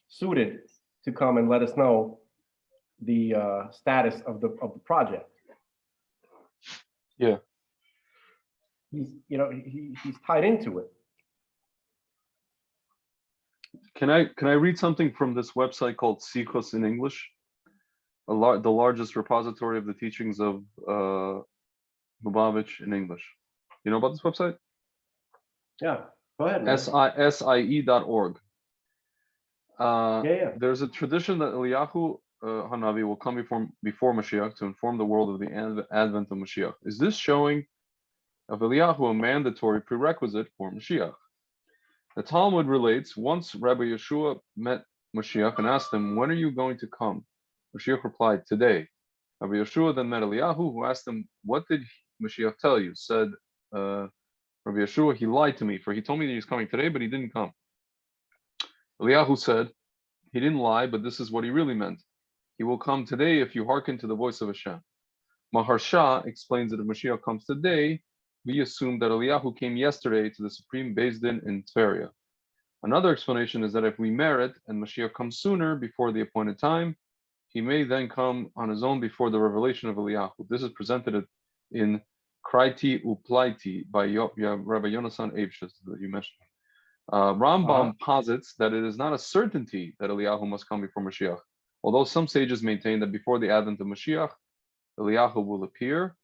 B: suited to come and let us know the status of the project?
C: Yeah.
B: He's tied into it.
C: Can I read something from this website called Sikhos in English? The largest repository of the teachings of Lubavitch in English. You know about this website?
B: Yeah, go ahead, man.
C: SIE.org.
B: Yeah.
C: There's a tradition that Eliyahu HaNavi will come before Moshiach to inform the world of the advent of Moshiach. Is this showing of Eliyahu a mandatory prerequisite for Moshiach? The Talmud relates, once Rabbi Yeshua met Moshiach and asked him, when are you going to come? Moshiach replied, today. Rabbi Yeshua then met Eliyahu, who asked him, what did Moshiach tell you? Said Rabbi Yeshua, he lied to me, for he told me that he's coming today, but he didn't come. Eliyahu said, he didn't lie, but this is what he really meant. He will come today if you hearken to the voice of Hashem. Maharsha explains that if Moshiach comes today, we assume that Eliyahu came yesterday to the Supreme Beis Din in Tveria. Another explanation is that if we merit and Moshiach comes sooner before the appointed time, he may then come on his own before the revelation of Eliyahu. This is presented in Kraiti Uplaiti by Rabbi Yonasan Eibshas that you mentioned. Rambam posits that it is not a certainty that Eliyahu must come before Mashiach, although some sages maintain that before the advent of Mashiach, Eliyahu will appear,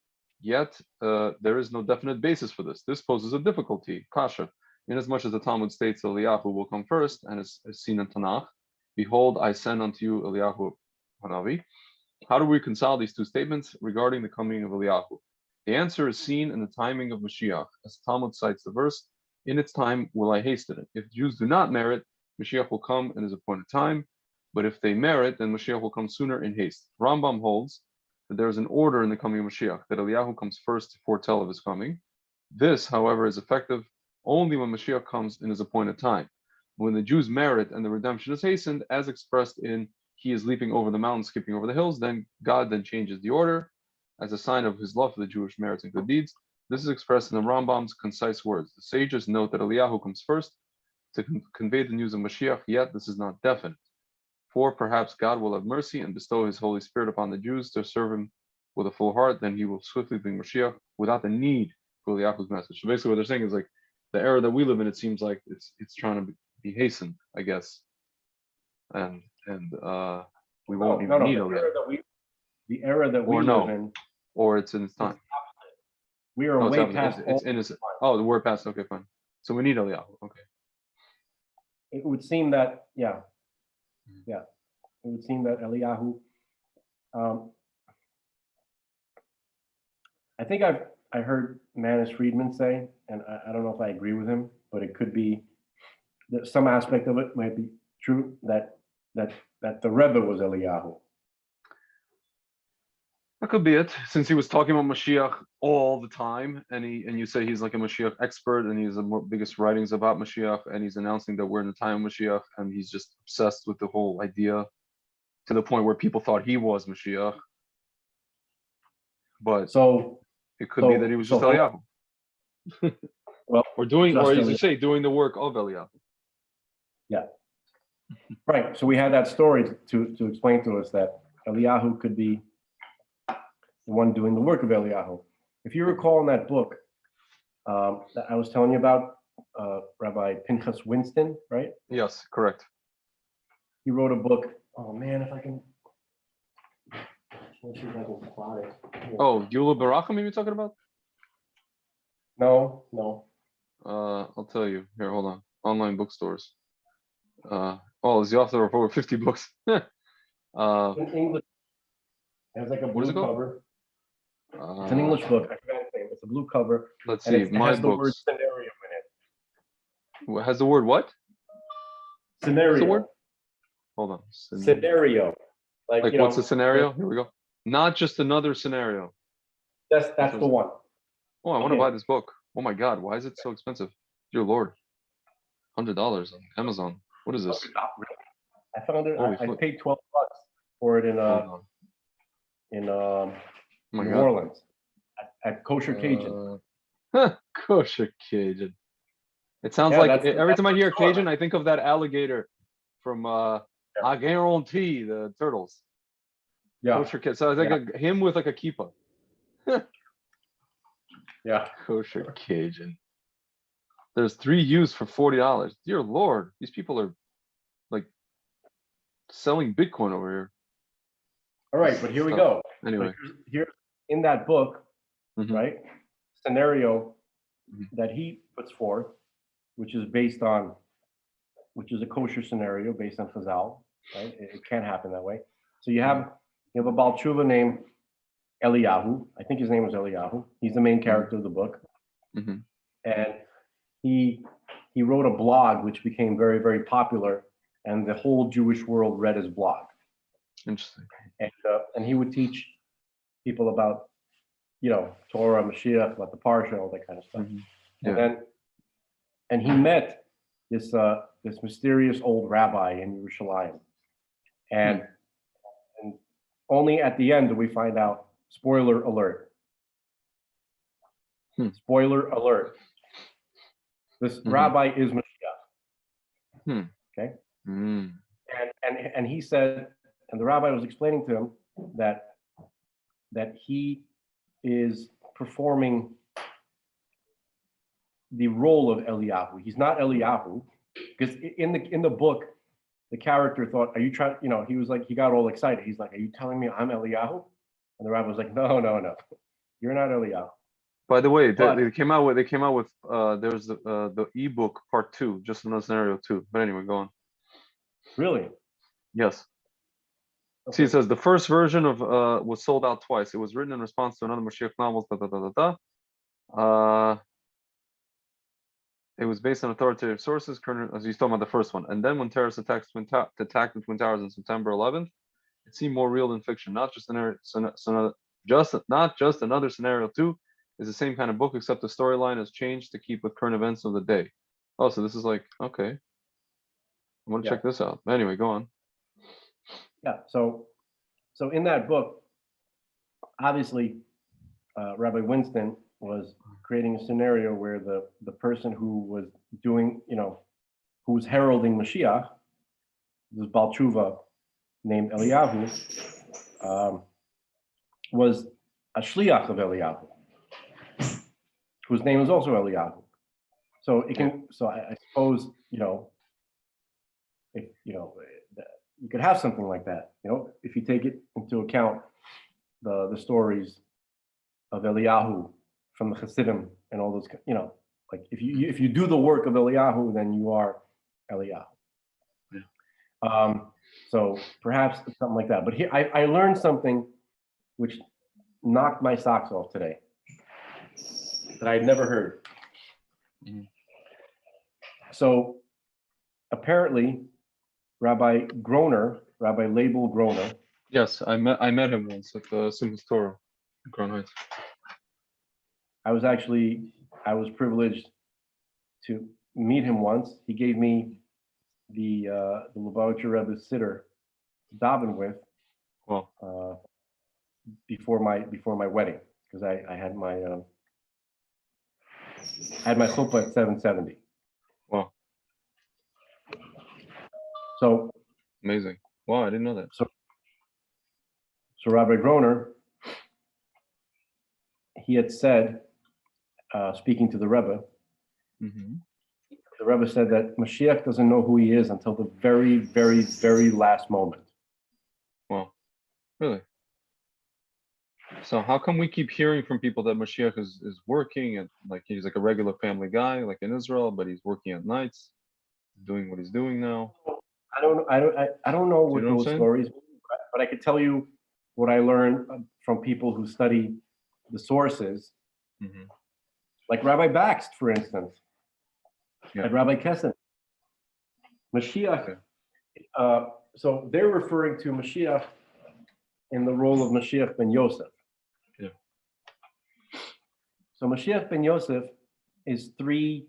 C: yet there is no definite basis for this. This poses a difficulty, kasha, inasmuch as the Talmud states that Eliyahu will come first, and is seen in Tanakh, behold, I send unto you Eliyahu HaNavi. How do we reconcile these two statements regarding the coming of Eliyahu? The answer is seen in the timing of Mashiach, as Talmud cites the verse, in its time will I hasten it. If Jews do not merit, Mashiach will come in his appointed time, but if they merit, then Mashiach will come sooner in haste. Rambam holds that there is an order in the coming of Mashiach, that Eliyahu comes first to foretell of his coming. This, however, is effective only when Mashiach comes in his appointed time. When the Jews merit and the redemption is hastened, as expressed in he is leaping over the mountains, skipping over the hills, then God then changes the order as a sign of his love for the Jewish merits and good deeds. This is expressed in the Rambam's concise words. The sages note that Eliyahu comes first to convey the news of Mashiach, yet this is not definite. For perhaps God will have mercy and bestow his Holy Spirit upon the Jews to serve him with a full heart, then he will swiftly bring Mashiach without the need for Eliyahu's message. So basically what they're saying is like the era that we live in, it seems like it's trying to be hastened, I guess. And we won't even need Eliyahu.
B: The era that we live in,
C: or it's in its time.
B: We are way past.
C: It's innocent. Oh, we're past. Okay, fine. So we need Eliyahu. Okay.
B: It would seem that, yeah. It would seem that Eliyahu. I think I heard Manis Friedman say, and I don't know if I agree with him, but it could be that some aspect of it might be true that the Rebbe was Eliyahu.
C: That could be it, since he was talking about Mashiach all the time, and you say he's like a Mashiach expert, and he's the biggest writings about Mashiach, and he's announcing that we're in the time of Mashiach, and he's just obsessed with the whole idea to the point where people thought he was Mashiach. But
B: so
C: it could be that he was just Eliyahu.
B: Well,
C: or as you say, doing the work of Eliyahu.
B: Yeah. Right. So we had that story to explain to us that Eliyahu could be the one doing the work of Eliyahu. If you recall in that book that I was telling you about, Rabbi Pinchas Winston, right?
C: Yes, correct.
B: He wrote a book. Oh man, if I can. Let's see if I can spot it.
C: Oh, Yula Barachim you're talking about?
B: No.
C: I'll tell you. Here, hold on. Online bookstores. Is the author of over 50 books?
B: In English. It has like a blue cover. It's an English book. I forgot its name. It's a blue cover.
C: Let's see.
B: It has the word
C: books.
B: scenario in it.
C: Has the word what?
B: Scenario.
C: What's the word? Hold on.
B: Scenario.
C: Like what's the scenario? Here we go. Not just another scenario.
B: That's the one.
C: Oh, I want to
B: Okay.
C: buy this book. Oh my God, why is it so expensive? Dear Lord, $100 on Amazon. What is this?
B: I found it.
C: Holy
B: I
C: fuck.
B: paid $12 for it in
C: Hold on. Oh my
B: New
C: God.
B: Orleans at Kosher Cajun.
C: Kosher Cajun. It sounds
B: Yeah,
C: like
B: that's the-
C: every
B: that's
C: time I
B: the
C: hear
B: store,
C: Cajun,
B: man.
C: I think of that alligator from I guarantee the turtles.
B: Yeah,
C: Kosher Cajun. So it's like him with like a kippah.
B: yeah.
C: Kosher Cajun. There's 3 used for $40. Dear Lord, these people are like selling Bitcoin over here.
B: All right, but here we
C: Stuff.
B: go.
C: Anyway.
B: But here in that book,
C: Mhm.
B: right, scenario
C: Mhm.
B: that he puts forth, which is based on, which is a kosher scenario based on Chazal, right? It can't happen that way. So you have a Baal Tshuva named Eliyahu. I think his name was Eliyahu. He's the main character of the book,
C: Mhm.
B: and he wrote a blog which became very, very popular, and the whole Jewish world read his blog.
C: Interesting.
B: And he would teach people about, Torah, Mashiach, about the Parsha, all that kind of stuff.
C: Mhm.
B: And he met this mysterious old rabbi in Yerushalayim, and only at the end do we find out. Spoiler alert! Spoiler alert! This rabbi is Mashiach. Okay. And he said, and the rabbi was explaining to him that he is performing the role of Eliyahu. He's not Eliyahu, because in the book, the character thought, "Are you trying?" He was like, he got all excited. He's like, "Are you telling me I'm Eliyahu?" And the rabbi was like, "No, you're not Eliyahu."
C: By the way,
B: But-
C: they came out with there's the ebook part 2, just another scenario 2. But anyway, go on.
B: Really?
C: Yes. See, it says the first version of was sold out twice. It was written in response to another Moshiach novel. It was based on authoritative sources. As he's talking about the first one, and then when terrorists attacked the Twin Towers on September 11th, it seemed more real than fiction. Not just another scenario 2. Is the same kind of book, except the storyline has changed to keep with current events of the day. Oh, so this is like, okay, I want to check this out. Anyway, go on.
B: Yeah. So in that book, obviously, Rabbi Winston was creating a scenario where the person who was doing, who was heralding Mashiach, this Baal Tshuva named Eliyahu, was a shliach of Eliyahu, whose name is also Eliyahu. So it can. So I suppose if you could have something like that. If you take it into account the stories of Eliyahu from the Hasidim and all those. Like if you do the work of Eliyahu, then you are Eliyahu. Yeah. So perhaps something like that. But here I learned something which knocked my socks off today that I had never heard. So apparently, Rabbi Label Groner.
C: Yes, I met him once at the Simchas Torah, Crown Heights.
B: I was privileged to meet him once. He gave me the Lubavitcher Rebbe sitter to daven with.
C: Wow.
B: Before my wedding, because I had my chuppah at 770.
C: Wow.
B: So
C: amazing. Wow, I didn't know that.
B: So Rabbi Groner, he had said, speaking to the Rebbe, the Rebbe said that Moshiach doesn't know who he is until the very, very, very last moment.
C: Wow. Really? So how come we keep hearing from people that Moshiach is working and like he's like a regular family guy, like in Israel, but he's working at nights, doing what he's doing now?
B: I don't know what those stories, but I could tell you what I learned from people who study the sources, like Rabbi Bakst, for instance, like Rabbi Kessin. Mashiach. So they're referring to Mashiach in the role of Mashiach ben Yosef. So Mashiach ben Yosef is three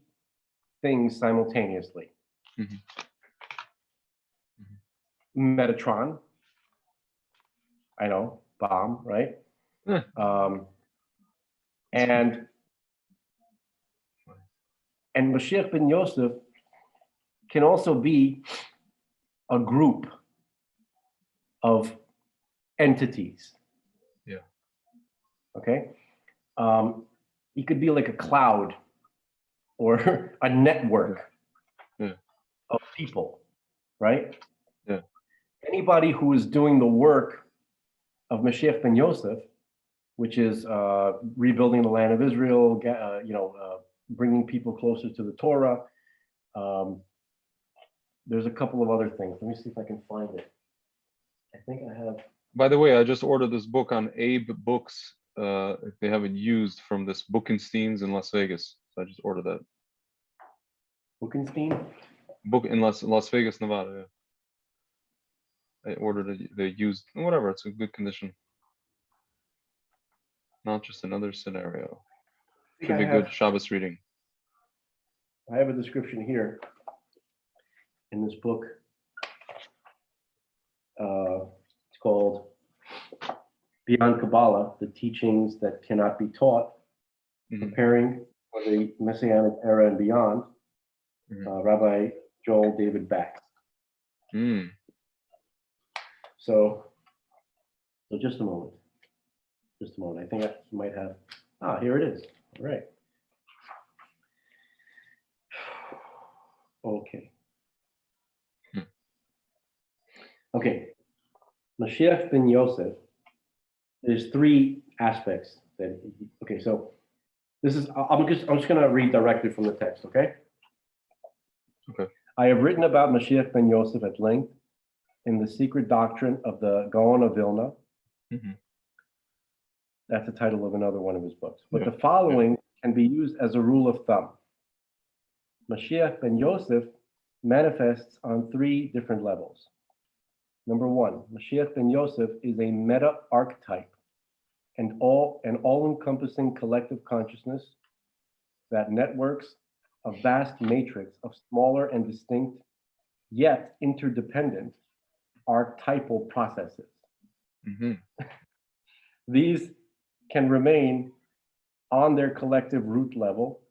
B: things simultaneously.
C: Mhm.
B: Metatron, I know, bomb, right?
C: Yeah.
B: And Moshiach ben Yosef can also be a group of entities.
C: Yeah.
B: Okay. He could be like a cloud or a network
C: Yeah.
B: of people, right?
C: Yeah.
B: Anybody who is doing the work of Mashiach ben Yosef, which is rebuilding the land of Israel, bringing people closer to the Torah. There's a couple of other things. Let me see if I can find it. I think I have.
C: By the way, I just ordered this book on Abe Books. If they have it used from this Bookensteins in Las Vegas. So I just ordered that
B: Buchenstein?
C: book in Las Vegas, Nevada. Yeah. I ordered it. They used whatever. It's in good condition. Not just another scenario.
B: I
C: Could be
B: have,
C: good Shabbos reading.
B: I have a description here in this book. It's called Beyond Kabbalah, the Teachings That Cannot Be Taught, Preparing for the Messianic Era and Beyond, Rabbi Joel David Bax. So just a moment. Just a moment. I think I might have. Here it is. All right. Okay. Okay. Mashiach ben Yosef, there's three aspects that. Okay, so this is. I'm just going to read directly from the text. Okay.
C: Okay.
B: I have written about Mashiach ben Yosef at length in the secret doctrine of the Gaon of Vilna. That's the title of another one of his books. But the following can be used as a rule of thumb. Mashiach ben Yosef manifests on three different levels. Number one, Mashiach ben Yosef is a meta-archetype and an all-encompassing collective consciousness that networks a vast matrix of smaller and distinct, yet interdependent archetypal processes. These can remain on their collective root level,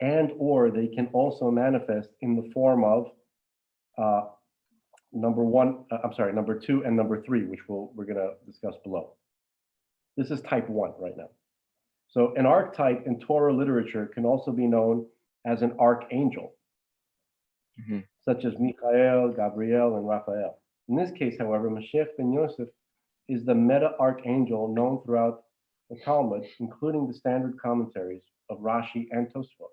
B: and or they can also manifest in the form of number two and number three, which we're going to discuss below. This is type one right now. So an archetype in Torah literature can also be known as an archangel, such as Michael, Gabriel, and Raphael. In this case, however, Mashiach ben Yosef is the meta-archangel known throughout the Talmud, including the standard commentaries of Rashi and Tosfot,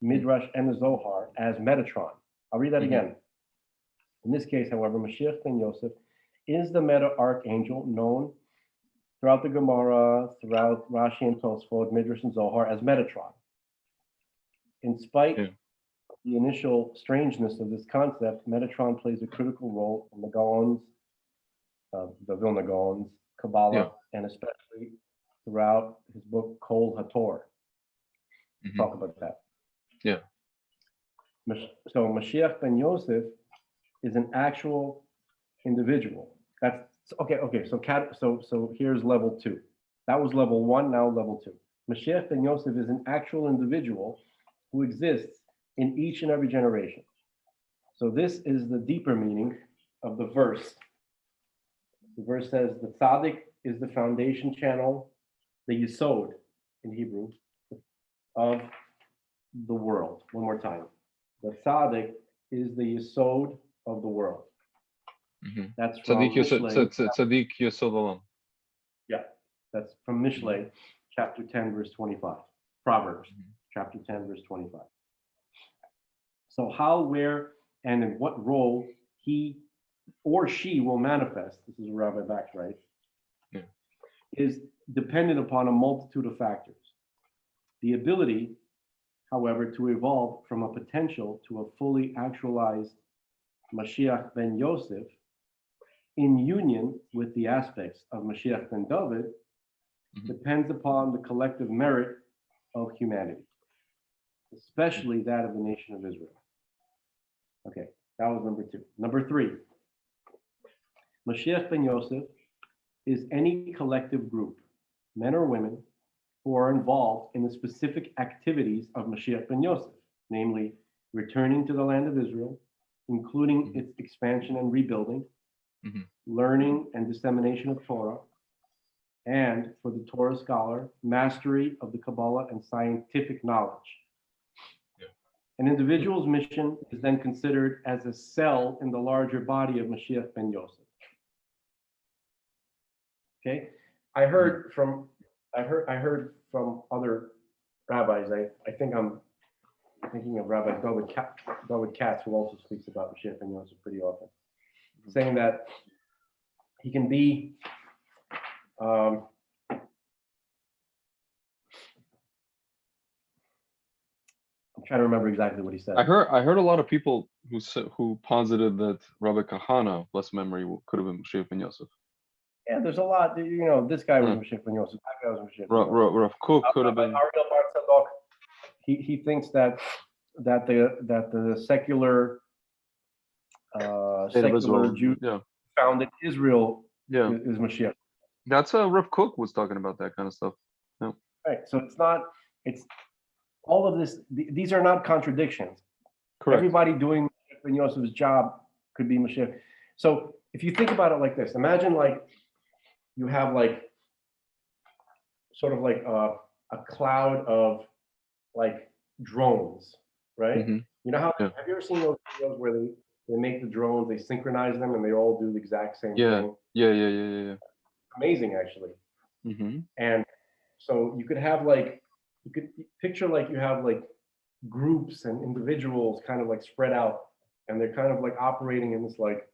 B: Midrash and the Zohar as Metatron. I'll read that again. In this case, however, Mashiach ben Yosef is the meta-archangel known throughout the Gemara, throughout Rashi and Tosfot, Midrash and Zohar as Metatron. In spite of the initial strangeness of this concept, Metatron plays a critical role in the Gaons, the Vilna Gaons, Kabbalah, and especially throughout his book Kol HaTorah. Talk about that.
C: Yeah.
B: So Mashiach ben Yosef is an actual individual. That's okay. So here's level two. That was level one. Now level two. Mashiach ben Yosef is an actual individual who exists in each and every generation. So this is the deeper meaning of the verse. The verse says the tzaddik is the foundation channel, the yesod in Hebrew, of the world. One more time. The tzaddik is the yesod of the world. That's from
C: Tzaddik Yesod Olam.
B: Yeah, that's from Mishlei, chapter 10, verse 25. Proverbs, chapter 10, verse 25. So how, where, and in what role he or she will manifest, this is Rabbi Bax, right? Is dependent upon a multitude of factors. The ability, however, to evolve from a potential to a fully actualized Mashiach ben Yosef in union with the aspects of Mashiach ben David depends upon the collective merit of humanity, especially that of the nation of Israel. Okay, that was number 2. Number 3, Moshiach ben Yosef is any collective group, men or women, who are involved in the specific activities of Moshiach ben Yosef, namely returning to the land of Israel, including its expansion and rebuilding, learning and dissemination of Torah, and for the Torah scholar, mastery of the Kabbalah and scientific knowledge. An individual's mission is then considered as a cell in the larger body of Moshiach ben Yosef. Okay, I heard from other rabbis. I think I'm thinking of Rabbi David Katz, who also speaks about Moshiach ben Yosef pretty often, saying that he can be I'm trying to remember exactly what he said.
C: I heard a lot of people who posited that Rabbi Kahana, blessed memory, could have been Moshiach ben Yosef.
B: Yeah, there's a lot. You know, this guy was Moshiach ben Yosef. That guy was Moshiach ben Yosef.
C: Rav Kook could have been.
B: Ariel Bar Tzadok, he thinks that the secular Jew found in Israel is Moshiach.
C: That's Rav Kook was talking about that kind of stuff. Yeah.
B: Right. So it's all of this. These are not contradictions.
C: Correct.
B: Everybody doing Moshiach ben Yosef's job could be Moshiach. So if you think about it like this, imagine like you have like sort of like a cloud of like drones, right? You know how have you ever seen those videos where they make the drones, they synchronize them, and they all do the exact same thing?
C: Yeah.
B: Amazing, actually. And so you could have like, you could picture like you have like groups and individuals kind of like spread out, and they're kind of like operating in this like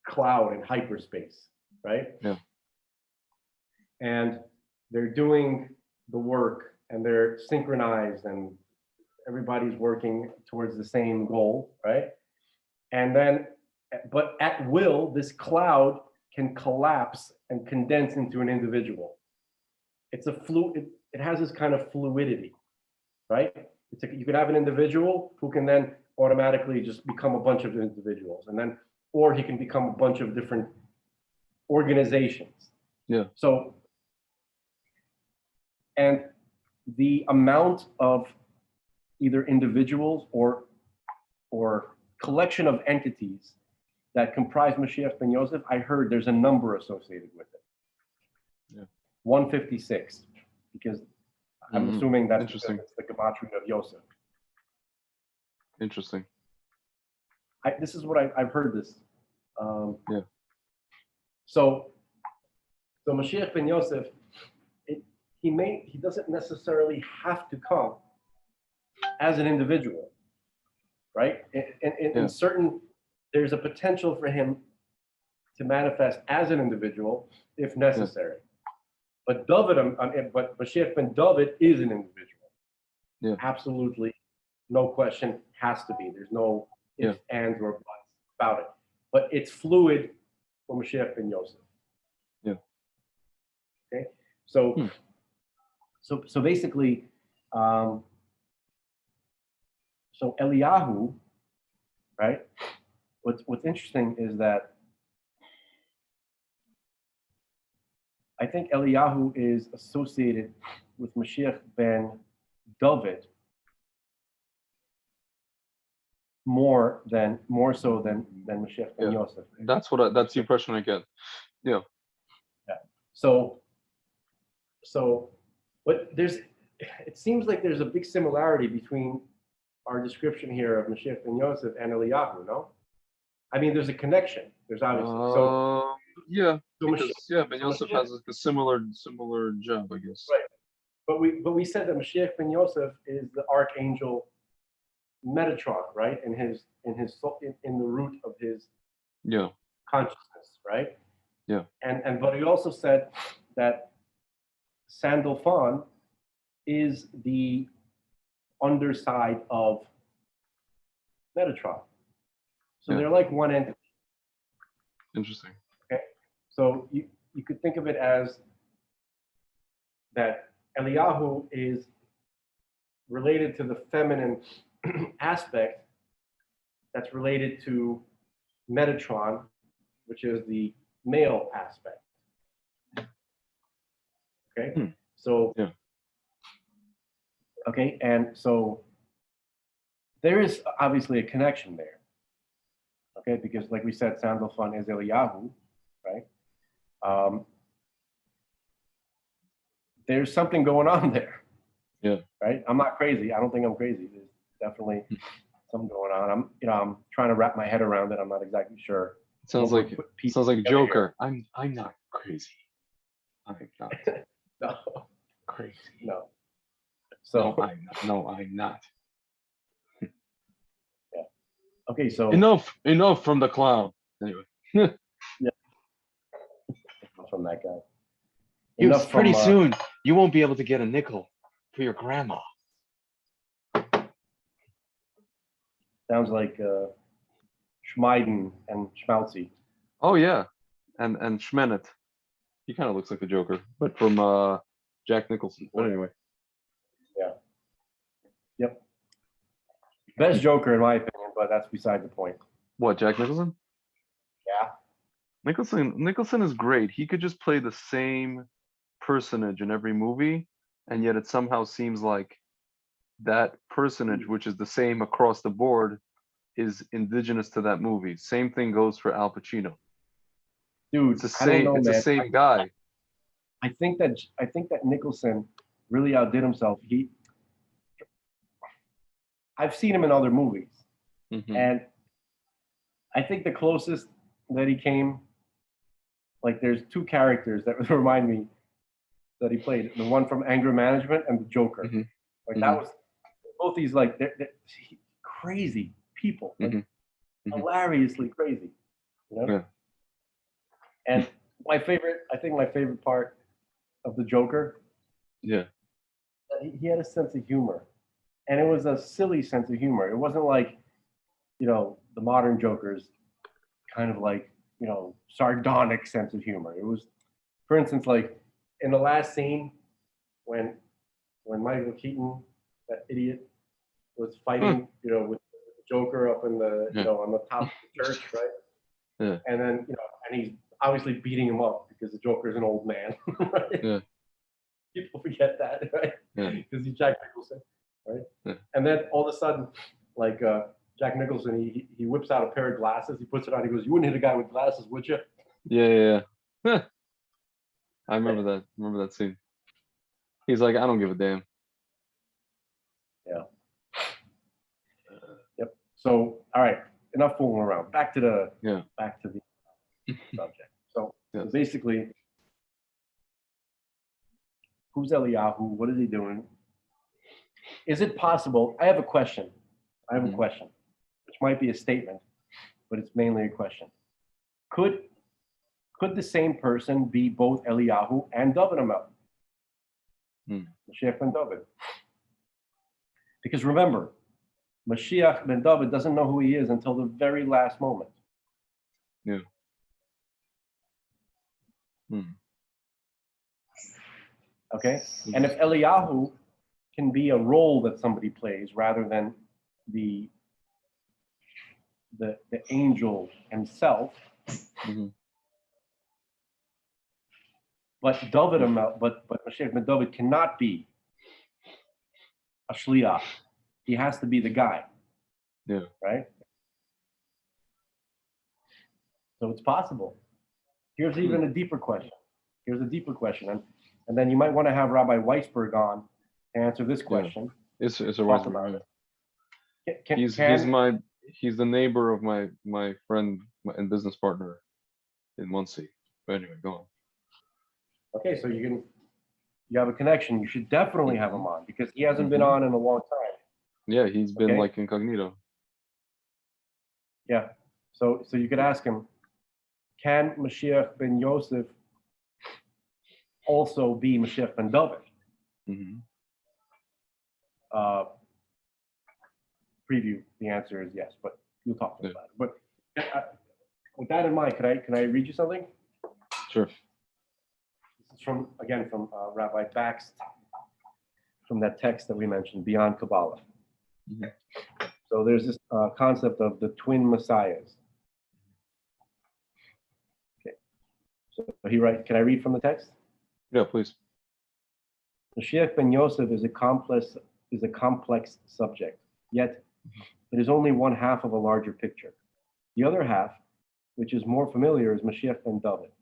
B: cloud in hyperspace, right?
C: Yeah.
B: And they're doing the work, and they're synchronized, and everybody's working towards the same goal, right? And then, but at will, this cloud can collapse and condense into an individual. It's a fluid. It has this kind of fluidity, right? You could have an individual who can then automatically just become a bunch of individuals, and then, or he can become a bunch of different organizations.
C: Yeah.
B: So, and the amount of either individuals or collection of entities that comprise Moshiach ben Yosef, I heard there's a number associated with it.
C: Yeah.
B: 156, because I'm assuming that's
C: interesting.
B: It's the gematria of Yosef.
C: Interesting.
B: This is what I've heard this.
C: Yeah.
B: So Moshiach ben Yosef, he doesn't necessarily have to come as an individual, right? In certain, there's a potential for him to manifest as an individual if necessary. But but Moshiach ben David is an individual.
C: Yeah.
B: Absolutely, no question, has to be. There's no ifs, ands, or buts about it. But it's fluid for Moshiach ben Yosef.
C: Yeah.
B: Okay. So basically, so Eliyahu, right? What's interesting is that I think Eliyahu is associated with Moshiach ben David more so than Moshiach ben Yosef.
C: That's the impression I get. Yeah.
B: So but it seems like there's a big similarity between our description here of Moshiach ben Yosef and Eliyahu, no? I mean, there's a connection. There's obviously
C: Ben Yosef has a similar job, I guess.
B: Right. But we said that Moshiach ben Yosef is the archangel Metatron, right? In the root of his consciousness, right?
C: Yeah.
B: But he also said that Sandalphon is the underside of Metatron. So they're like one entity.
C: Interesting.
B: Okay. So you could think of it as that Eliyahu is related to the feminine aspect that's related to Metatron, which is the male aspect. Okay, so
C: Yeah.
B: Okay, and so there is obviously a connection there. Okay, because like we said, Sandalphon is Eliyahu, right? There's something going on there.
C: Yeah.
B: Right. I'm not crazy. I don't think I'm crazy. There's definitely something going on. I'm trying to wrap my head around it. I'm not exactly sure.
C: It sounds
B: We'll
C: like
B: put pieces together
C: Joker. I'm not crazy. I'm not
B: here. No,
C: crazy.
B: no. So
C: I'm not.
B: okay, so
C: Enough from the clown. Anyway.
B: from that guy.
C: Hughes,
B: Enough
C: pretty
B: from,
C: soon you won't be able to get a nickel for your grandma.
B: Sounds like Schmeiden and Schmaltzy.
C: Oh yeah, and Schmenet. He kind of looks like the Joker, but from Jack Nicholson. But anyway,
B: Yep. Best Joker in my opinion, but that's beside the point.
C: what, Jack Nicholson?
B: Yeah.
C: Nicholson is great. He could just play the same personage in every movie, and yet it somehow seems like that personage, which is the same across the board, is indigenous to that movie. Same thing goes for Al Pacino.
B: Dude,
C: It's the
B: I don't
C: same.
B: know,
C: It's the
B: man.
C: same guy.
B: I think that Nicholson really outdid himself. I've seen him in other movies,
C: Mhm.
B: and I think the closest that he came, like there's two characters that remind me that he played. The one from Anger Management and the Joker.
C: Mhm.
B: Like that was both these like they're crazy people, like hilariously crazy, you know.
C: Yeah.
B: And I think my favorite part of the Joker,
C: Yeah.
B: he had a sense of humor, and it was a silly sense of humor. It wasn't like, the modern Jokers, kind of like, sardonic sense of humor. It was, for instance, like in the last scene when Michael Keaton, that idiot, was fighting, with the Joker up in the, on the top of the church, right?
C: Yeah.
B: And then, and he's obviously beating him up because the Joker is an old man, right?
C: Yeah.
B: People forget that, right?
C: Yeah.
B: Because he's Jack Nicholson, right?
C: Yeah.
B: And then all of a sudden, like Jack Nicholson, he whips out a pair of glasses, he puts it on, he goes, "You wouldn't hit a guy with glasses, would you?"
C: Yeah. I remember that scene. He's like, I don't give a damn.
B: Yeah. Yep. So, all right, enough fooling around. Back to the subject. So,
C: Yes.
B: so basically, who's Eliyahu? What is he doing? Is it possible? I have a question. Which might be a statement, but it's mainly a question. Could the same person be both Eliyahu and David Amel? Moshiach ben David. Because remember, Moshiach ben David doesn't know who he is until the very last moment.
C: Yeah.
B: Okay? And if Eliyahu can be a role that somebody plays rather than the angel himself, but David Amel, but Moshiach ben David cannot be a shliach. He has to be the guy.
C: Yeah.
B: Right? So it's possible. Here's even a deeper question. And then you might want to have Rabbi Weisberg on to answer this question.
C: It's a
B: Talk about
C: it. He's the neighbor of my friend and business partner in Muncie. But anyway, go on.
B: Okay, so you have a connection. You should definitely have him on because he hasn't been on in a long time.
C: Yeah, he's been like incognito.
B: Yeah. So you could ask him, can Moshiach ben Yosef also be Moshiach ben David? Preview, the answer is yes, but you'll talk about it. But with that in mind, can I read you something?
C: Sure.
B: This It's from, again, from Rabbi Bax, from that text that we mentioned, Beyond Kabbalah.
C: Mhm.
B: So there's this concept of the twin messiahs. Okay. So can I read from the text?
C: Yeah, please.
B: Moshiach ben Yosef is a complex subject, yet it is only one half of a larger picture. The other half, which is more familiar, is Moshiach ben David,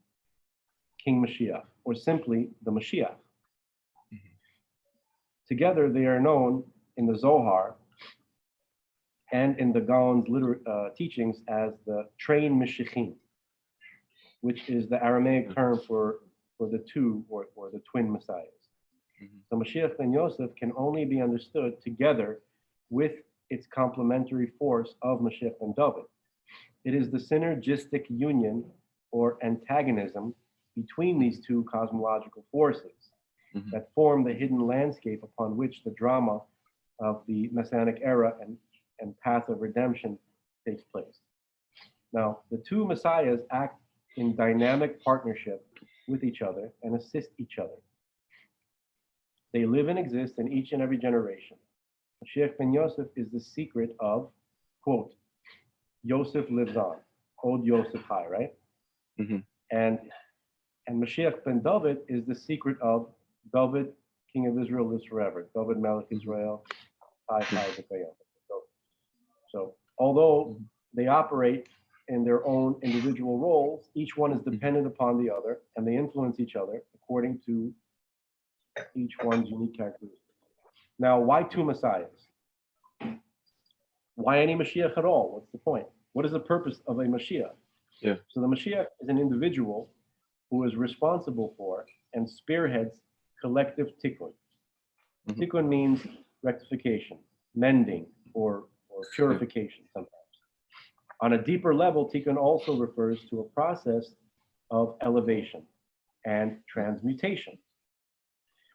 B: King Mashiach, or simply the Mashiach. Together, they are known in the Zohar and in the Gaon's teachings as the Train Mashiachim, which is the Aramaic term for the two or the twin messiahs. So Mashiach ben Yosef can only be understood together with its complementary force of Mashiach ben David. It is the synergistic union or antagonism between these two cosmological forces that form the hidden landscape upon which the drama of the Messianic era and path of redemption takes place. Now, the two messiahs act in dynamic partnership with each other and assist each other. They live and exist in each and every generation. Mashiach ben Yosef is the secret of, quote, Yosef lives on, Od Yosef High, right? And Mashiach ben David is the secret of David, King of Israel, lives forever. David Melech Israel, So although they operate in their own individual roles, each one is dependent upon the other, and they influence each other according to each one's unique characteristics. Now, why two messiahs? Why any Mashiach at all? What's the point? What is the purpose of a Mashiach?
C: Yeah.
B: So the Mashiach is an individual who is responsible for and spearheads collective tikkun. Tikkun means rectification, mending, or purification sometimes. On a deeper level, tikkun also refers to a process of elevation and transmutation.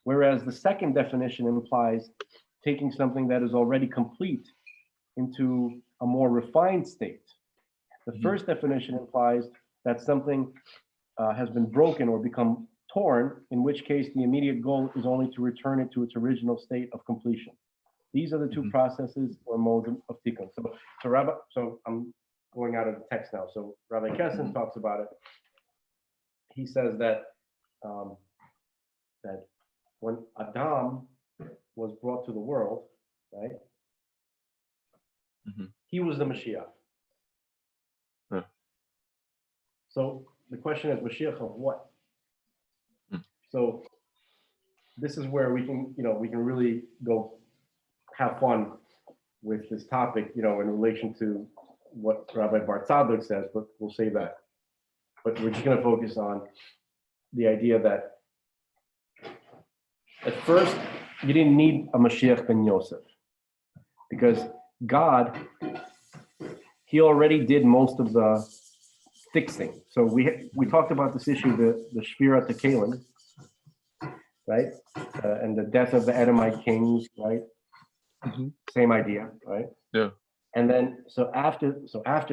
B: Whereas the second definition implies taking something that is already complete into a more refined state. The first definition implies that something has been broken or become torn, in which case the immediate goal is only to return it to its original state of completion. These are the two processes or modes of tikkun. So I'm going out of the text now. So Rabbi Kessin talks about it. He says that that when Adam was brought to the world, right? He was the Mashiach.
C: Huh.
B: So the question is, Mashiach of what? So this is where we can really go have fun with this topic, in relation to what Rabbi Bar Tzadok says, but we'll save that. But we're just going to focus on the idea that at first you didn't need a Mashiach ben Yosef because God, he already did most of the fixing. So we talked about this issue, the Shvirat Kelim, right? And the death of the Edomite kings, right? Same idea, right?
C: Yeah.
B: And then so after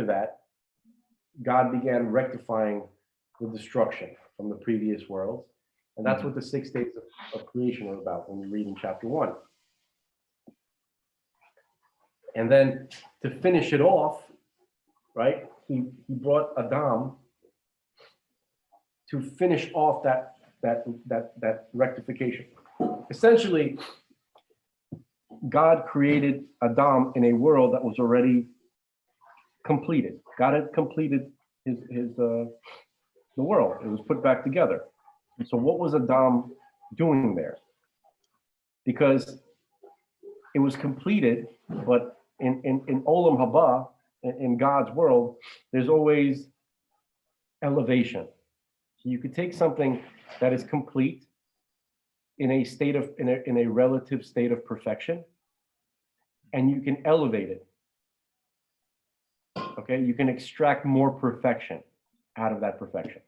B: that, God began rectifying the destruction from the previous worlds. And that's what the 6 days of creation are about when we read in chapter 1. And then to finish it off, right, he brought Adam to finish off that rectification. Essentially, God created Adam in a world that was already completed. God had completed the world. It was put back together. So what was Adam doing there? Because it was completed, but in Olam Haba, in God's world, there's always elevation. So you could take something that is complete in a relative state of perfection, and you can elevate it. Okay, you can extract more perfection out of that perfection.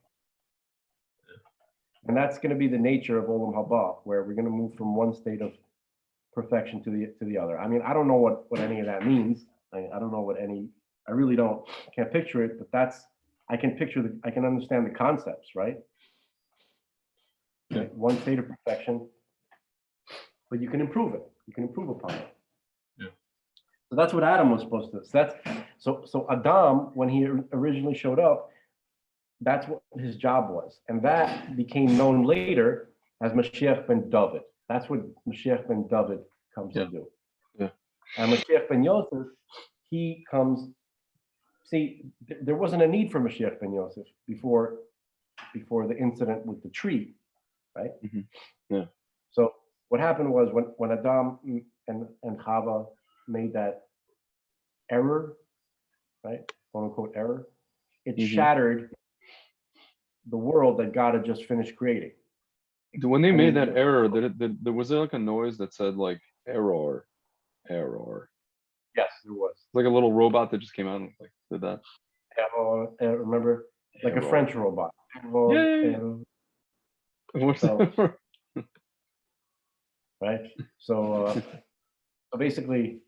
B: And that's going to be the nature of Olam Haba, where we're going to move from one state of perfection to the other. I mean, I don't know what any of that means. I don't know I really don't, can't picture it, but I can understand the concepts, right? right? One state of perfection, but you can improve it. You can improve upon it.
C: Yeah.
B: So that's what Adam was supposed to do. So Adam, when he originally showed up, that's what his job was. And that became known later as Moshiach ben David. That's what Moshiach ben David comes to do.
C: Yeah.
B: And Moshiach ben Yosef, he comes, see, there wasn't a need for Moshiach ben Yosef before the incident with the tree, right?
C: Mhm. Yeah.
B: So what happened was when Adam and Chava made that error, right? Quote unquote error, it shattered the world that God had just finished creating.
C: When they
B: I
C: made
B: mean,
C: that error, was there like a noise that said like error, error?
B: Yes, there was.
C: Like a little robot that just came out and like did that.
B: Remember, like a
C: Error.
B: French robot.
C: Yeah. What's
B: So-
C: that?
B: Right? So basically,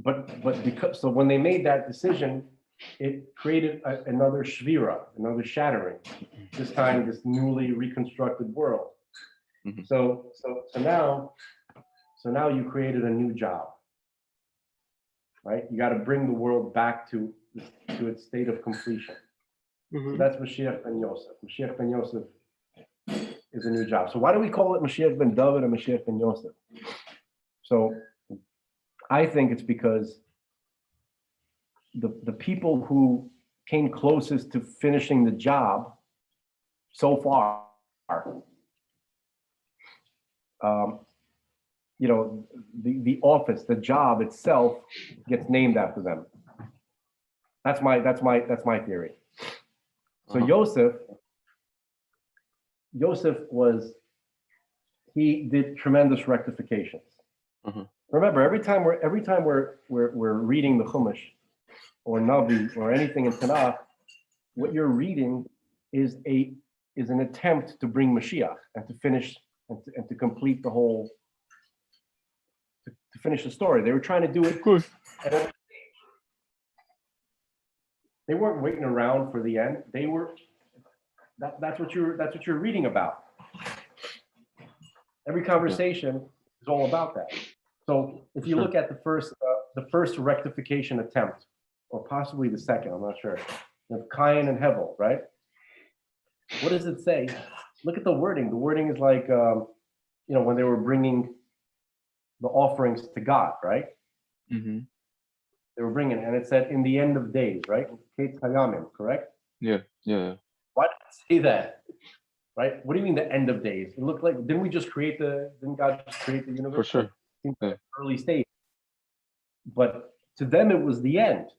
B: but because so when they made that decision, it created another shvira, another shattering. This time, this newly reconstructed world.
C: Mhm.
B: So now you created a new job, right? You got to bring the world back to its state of completion. So that's Mashiach ben Yosef. Mashiach ben Yosef is a new job. So why do we call it Mashiach ben David and Mashiach ben Yosef? So I think it's because the people who came closest to finishing the job so far, the office, the job itself gets named after them. That's my theory. So Yosef he did tremendous rectifications. Remember, every time we're reading the Chumash or Navi or anything in Tanakh, what you're reading is an attempt to bring Mashiach and to finish and to complete the whole, to finish the story. They were trying to do it.
C: Of course.
B: They weren't waiting around for the end. They were. That's what you're reading about. Every conversation is all about that. So if you look at the first rectification attempt, or possibly the second, I'm not sure, of Cain and Hevel, right? What does it say? Look at the wording. The wording is like, when they were bringing the offerings to God, right?
C: Mm-hmm.
B: They were bringing, and it said in the end of days, right? Kate Hayamim, correct?
C: Yeah.
B: Why did it say that? Right? What do you mean the end of days? It looked like, didn't God just create the universe?
C: For sure.
B: Like early stage. But to them, it was the end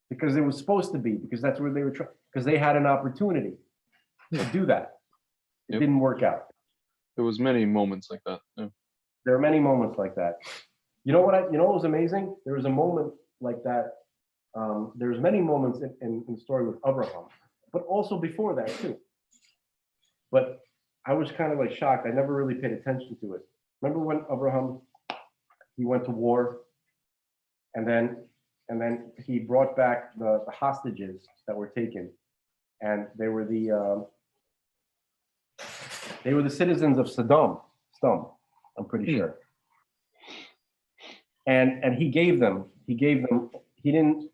B: because it was supposed to be, because that's where they were trying, because they had an opportunity to do that. It didn't work out.
C: There was many moments like that. Yeah.
B: There are many moments like that. You know what was amazing? There was a moment like that. There's many moments in the story with Abraham, but also before that too. But I was kind of like shocked. I never really paid attention to it. Remember when Abraham, he went to war, and then he brought back the hostages that were taken, and they were the citizens of Sodom, I'm pretty sure. And he gave them. He didn't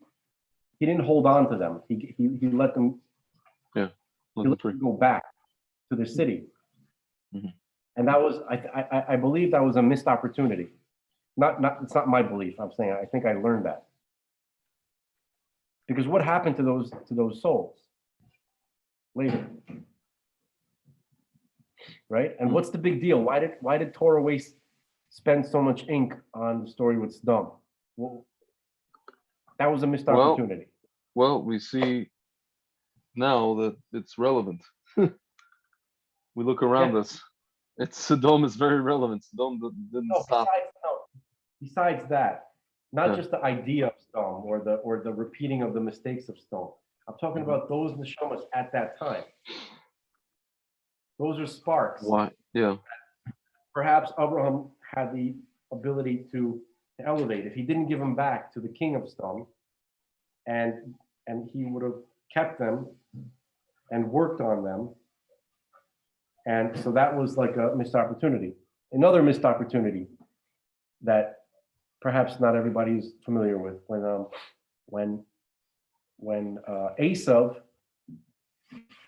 B: hold on to them. He let them.
C: Yeah.
B: He let them go back to their city.
C: Mm-hmm.
B: And that was, I believe that was a missed opportunity. It's not my belief. I'm saying I think I learned that. Because what happened to those souls later? Right? And what's the big deal? Why did Torah spend so much ink on the story with Sodom? Well, that was a missed opportunity.
C: Well, we see now that it's relevant. We look around us. Sodom is very relevant. Sodom didn't stop.
B: Besides that, not just the idea of Sodom or the repeating of the mistakes of Sodom. I'm talking about those neshamas at that time. Those are sparks.
C: Why? Yeah.
B: Perhaps Abraham had the ability to elevate. If he didn't give them back to the king of Sodom, and he would have kept them and worked on them, And so that was like a missed opportunity. Another missed opportunity that perhaps not everybody is familiar with when Esav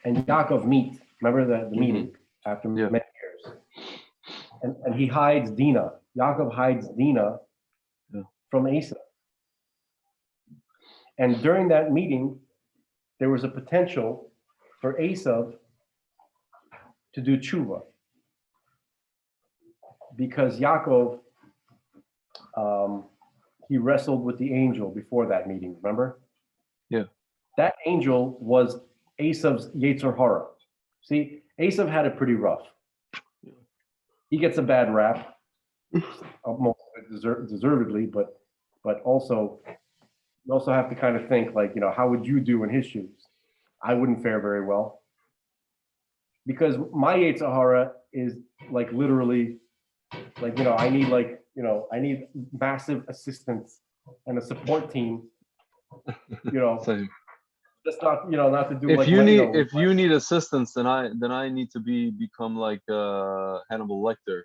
B: and Yaakov meet. Remember the meeting after
C: Yeah.
B: many years, and he hides Dinah. Yaakov hides Dinah from Esav. And during that meeting, there was a potential for Esav to do tshuva because Yaakov, he wrestled with the angel before that meeting. Remember?
C: Yeah.
B: That angel was Esav's Yetzer Hara. See, Esav had it pretty rough. He gets a bad rap, almost deservedly, but also you also have to kind of think like, how would you do in his shoes? I wouldn't fare very well. Because my Yetzer Hara is like literally like, I need massive assistance and a support team,
C: Same.
B: just not to do
C: If
B: like,
C: you need assistance, then I need to become like Hannibal Lecter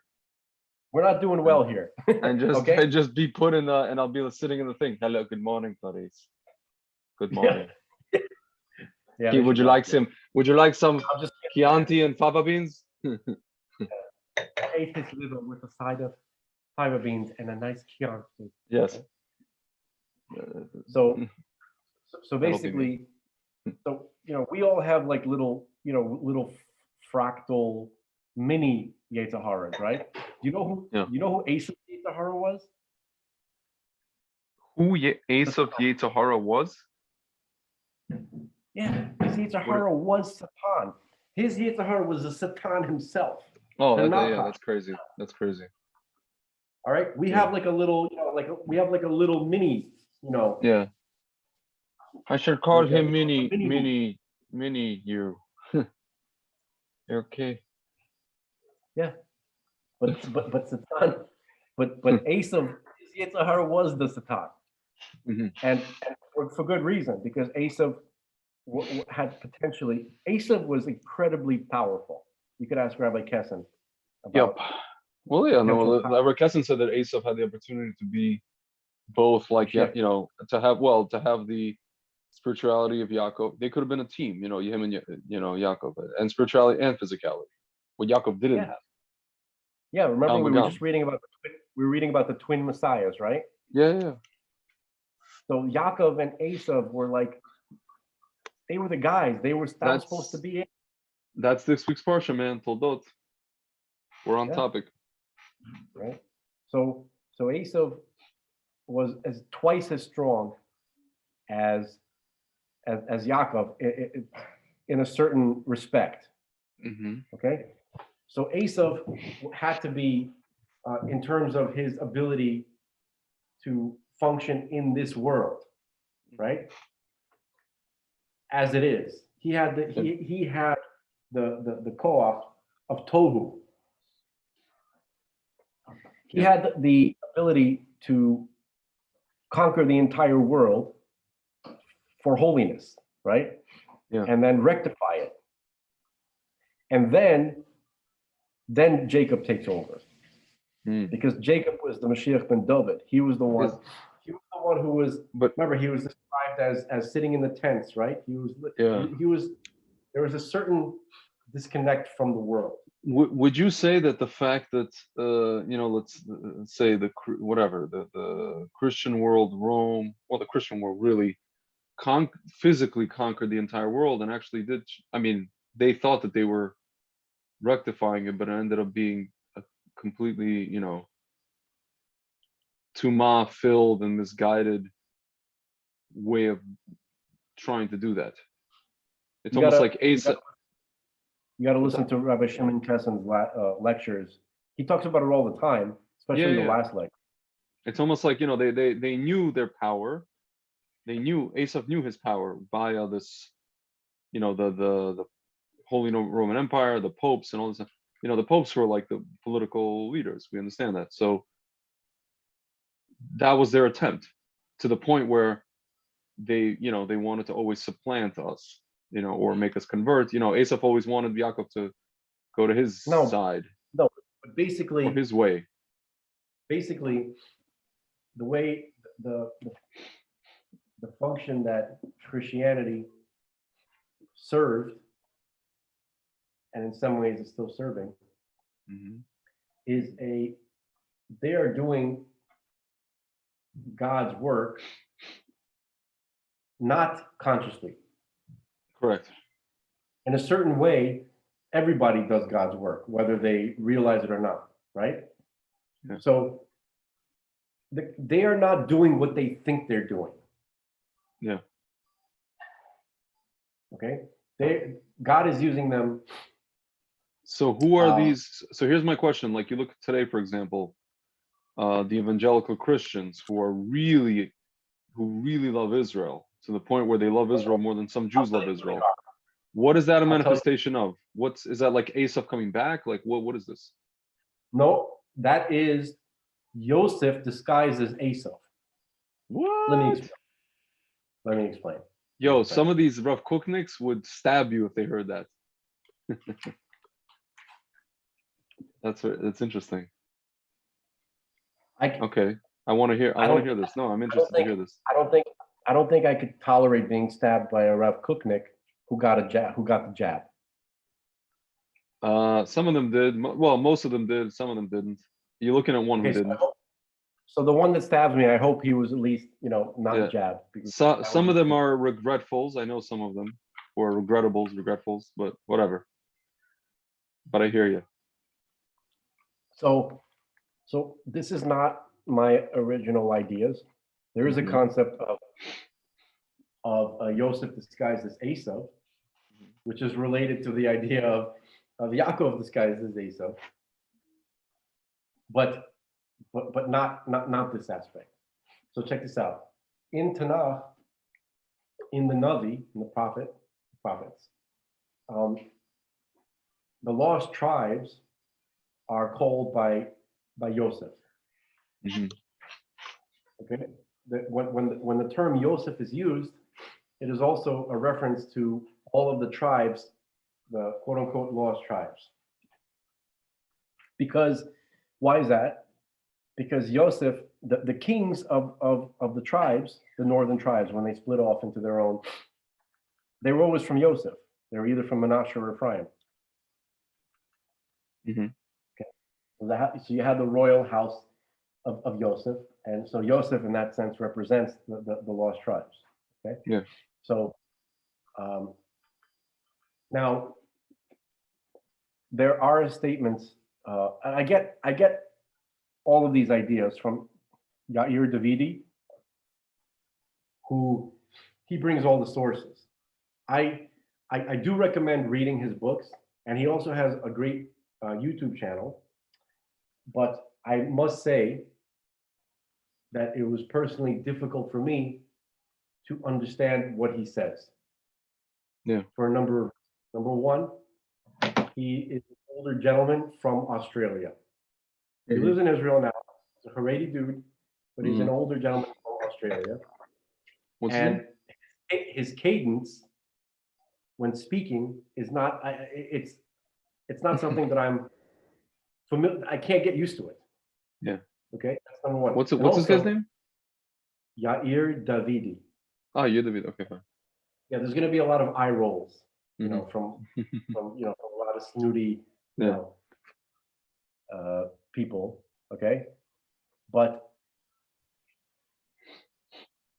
B: we're not doing well here.
C: and just
B: Okay.
C: and just be put in the, and I'll be sitting in the thing. Hello, good morning, Clarice. Good morning.
B: Yeah.
C: Okay, would you like some
B: I'll just
C: Chianti and fava beans?
B: ate his liver with a side of fava beans and a nice Chianti.
C: Yes.
B: So
C: That'll be
B: basically, we all have like little fractal mini Yetzer Haras, right? Do you know who Esav's Yetzer Hara was?
C: Who Esav Yetzer Hara was?
B: Yeah, his Yetzer Hara was Satan. His Yetzer Hara was the Satan himself.
C: Oh,
B: They're not
C: yeah, that's crazy. That's crazy.
B: All right, we have like a little, we have like a little mini,
C: Yeah. I should call
B: Like
C: him
B: a
C: mini you. You're okay.
B: Yeah, but Satan, but Esav, his Yetzer Hara was the Satan, and for good reason, because Esav had potentially. Esav was incredibly powerful. You could ask Rabbi Kessin about.
C: Yep. Well, yeah, no.
B: potential
C: Rabbi Kessin said that Esav had the opportunity to be both, like,
B: Shift.
C: to have the spirituality of Yaakov. They could have been a team, him and Yaakov, and spirituality and physicality. What Yaakov didn't have.
B: Yeah, remember we were
C: Magam.
B: just reading about the twin messiahs, right?
C: Yeah.
B: So Yaakov and Esav were like, they were the guys. That was supposed to be it.
C: That's this week's parsha, man. Toldot. We're on
B: Yeah.
C: topic.
B: Right. So Esav was twice as strong as Yaakov in a certain respect. Okay. So Esav had to be, in terms of his ability to function in this world, right? As it is, he had the koach of tohu. He had the ability to conquer the entire world for holiness, right?
C: Yeah.
B: And then rectify it. And then Jacob takes over. Because Jacob was the Moshiach ben David. He was the one. He was the one who was.
C: But
B: remember, he was described as sitting in the tents, right? He was.
C: Yeah.
B: He was. There was a certain disconnect from the world.
C: Would you say that the fact that let's say the Christian world, Rome, the Christian world really physically conquered the entire world and actually did? I mean, they thought that they were rectifying it, but it ended up being a completely, tumah filled and misguided way of trying to do that. It's almost like Asa.
B: You got to listen to Rabbi Shimon Kessin's lectures. He talks about it all the time, especially the last lecture.
C: It's almost like, they knew their power. They knew, Esav knew his power via this, the Holy Roman Empire, the popes and all this. The popes were like the political leaders. We understand that. So that was their attempt, to the point where they wanted to always supplant us, or make us convert. Esav always wanted Yaakov go to his
B: No.
C: side
B: But
C: or
B: basically,
C: his way.
B: the way the function that Christianity served, and in some ways is still serving,
C: Mhm.
B: is they are doing God's work not consciously.
C: Correct.
B: In a certain way, everybody does God's work, whether they realize it or not, right?
C: Yeah.
B: So they are not doing what they think they're doing.
C: Yeah.
B: Okay? God is using them.
C: So who are these? So here's my question. Like you look today, for example, the evangelical Christians who really love Israel to the point where they love Israel more than some Jews love Israel. What is that a manifestation of? Is that like Asaph coming back? Like what is this?
B: No, that is Joseph disguised as Esau.
C: What?
B: Let me explain.
C: Yo, some of these Rav Kookniks would stab you if they heard that. That's interesting. Okay, I want to hear this. No, I'm interested to hear this.
B: I don't think I could tolerate being stabbed by a Rav Kooknik who got the jab.
C: Some of them did. Well, most of them did. Some of them didn't. You're looking at one who didn't.
B: So the one that stabs me, I hope he was at least, not jabbed.
C: Some of them are regretfuls. I know some of them, or regretfuls, but whatever. But I hear you.
B: So this is not my original ideas. There is a concept of Yosef disguised as Esau, which is related to the idea of Yaakov disguised as Esau, but not this aspect. So check this out. In Tanakh, in the Navi, in the prophets, the lost tribes are called by Yosef.
C: Mhm.
B: Okay, when the term Yosef is used, it is also a reference to all of the tribes, the quote unquote lost tribes. Because why is that? Because Yosef, the kings of the tribes, the northern tribes, when they split off into their own, they were always from Yosef. They were either from Manasseh or Ephraim.
C: Mhm.
B: Okay. So you had the royal house of Yosef, and so Yosef, in that sense, represents the lost tribes. Okay.
C: Yeah.
B: So now there are statements. And I get all of these ideas from Yair Davidi, who he brings all the sources. I do recommend reading his books, and he also has a great YouTube channel. But I must say that it was personally difficult for me to understand what he says.
C: Yeah.
B: For a number one, he is an older gentleman from Australia. He lives in Israel now. He's a Haredi dude, but he's an older gentleman from Australia.
C: What's his name?
B: His cadence when speaking is not. It's not something that I'm familiar. I can't get used to it.
C: Yeah.
B: Okay, that's number one.
C: What's this guy's name?
B: Yair Davidi.
C: Oh, you're David. Okay, fine.
B: Yeah, there's going to be a lot of eye rolls,
C: Mhm.
B: from from a lot of snooty, people. Okay, but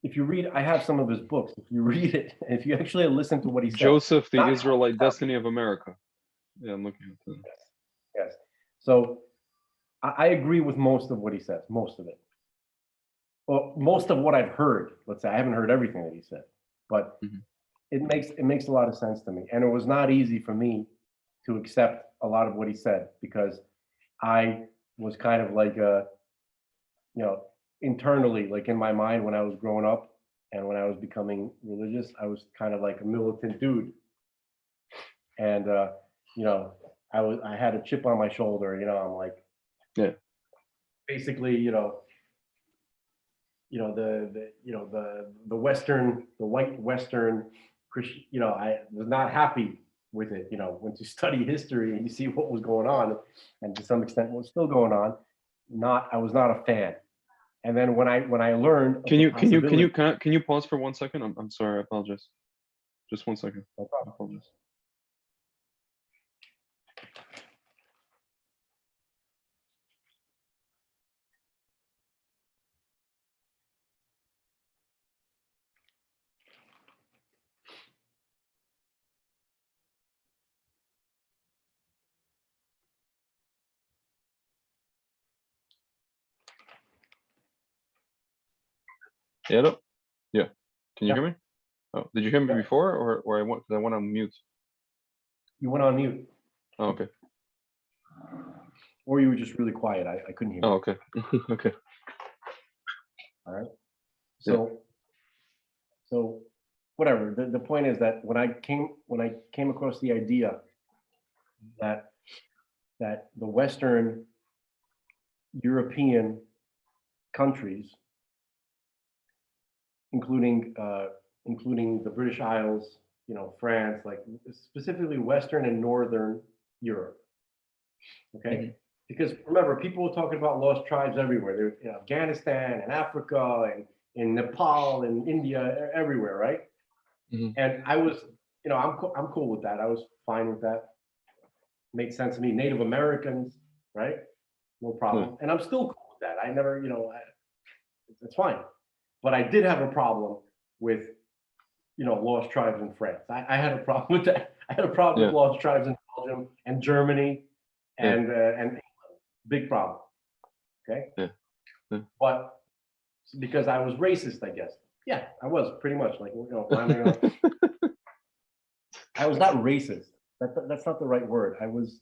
B: if you read, I have some of his books. If you read it, if you actually listen to what he says,
C: Joseph, the Israelite Destiny of America. Yeah, I'm looking at that.
B: Yes. So I agree with most of what he says, most of it. Well, most of what I've heard. Let's say I haven't heard everything that he said, but it makes a lot of sense to me. And it was not easy for me to accept a lot of what he said because I was kind of like internally, like in my mind when I was growing up and when I was becoming religious, I was kind of like a militant dude. And I had a chip on my shoulder, I'm like, basically, the white Western Christian, I was not happy with it. You know, once you study history and you see what was going on, and to some extent what's still going on, I was not a fan. And then when I learned, of
C: Can
B: the
C: you
B: possibility-
C: can you pause for 1 second? I'm sorry, I apologize. Just 1 second.
B: No
C: I
B: problem.
C: apologize. Hello? Yeah. Can you
B: Yeah.
C: hear me? Oh, did you hear me
B: Yeah.
C: before, or I went on mute?
B: You went on mute,
C: Oh, okay.
B: or you were just really quiet. I couldn't hear you.
C: Oh, okay. Okay.
B: All right. So whatever. The point is that when I came across the idea that the Western European countries, including the British Isles, you know, France, like specifically Western and Northern Europe. Okay.
C: Mhm.
B: Because remember, people were talking about lost tribes everywhere. They're in Afghanistan and Africa and in Nepal and India, everywhere, right?
C: Mhm.
B: And I was, you know, I'm cool with that. I was fine with that. Made sense to me. Native Americans, right? No problem. And I'm still cool with that. I never, you know, it's fine. But I did have a problem with, you know, lost tribes in France. I had a problem with that. I had a problem with
C: Yeah.
B: lost tribes in Belgium and Germany and England. Big problem. Okay.
C: Yeah. Yeah.
B: But because I was racist, I guess. Yeah, I was pretty much like, you know, why am I gonna... I was not racist. That's not the right word. I was,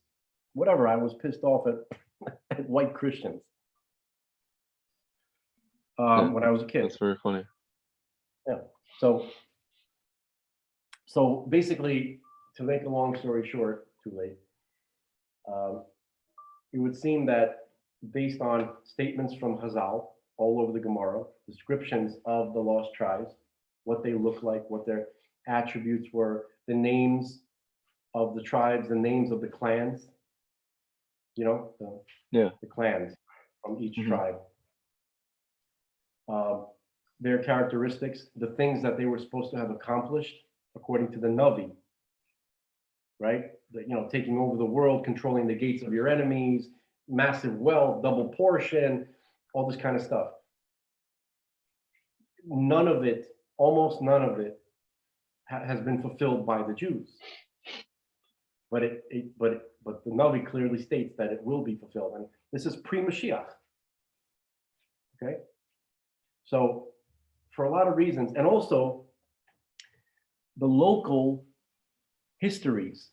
B: whatever. I was pissed off at white Christians when I was a kid.
C: That's very funny.
B: Yeah. So basically, to make a long story short, too late. It would seem that based on statements from Chazal all over the Gemara, descriptions of the lost tribes, what they look like, what their attributes were, the names of the tribes, the names of the clans, you know, the clans from each
C: Mhm.
B: tribe. Their characteristics, the things that they were supposed to have accomplished according to the Navi, right? You know, taking over the world, controlling the gates of your enemies, massive wealth, double portion, all this kind of stuff. None of it, almost none of it, has been fulfilled by the Jews. But the Navi clearly states that it will be fulfilled, and this is pre-Moshiach. Okay, so for a lot of reasons, and also the local histories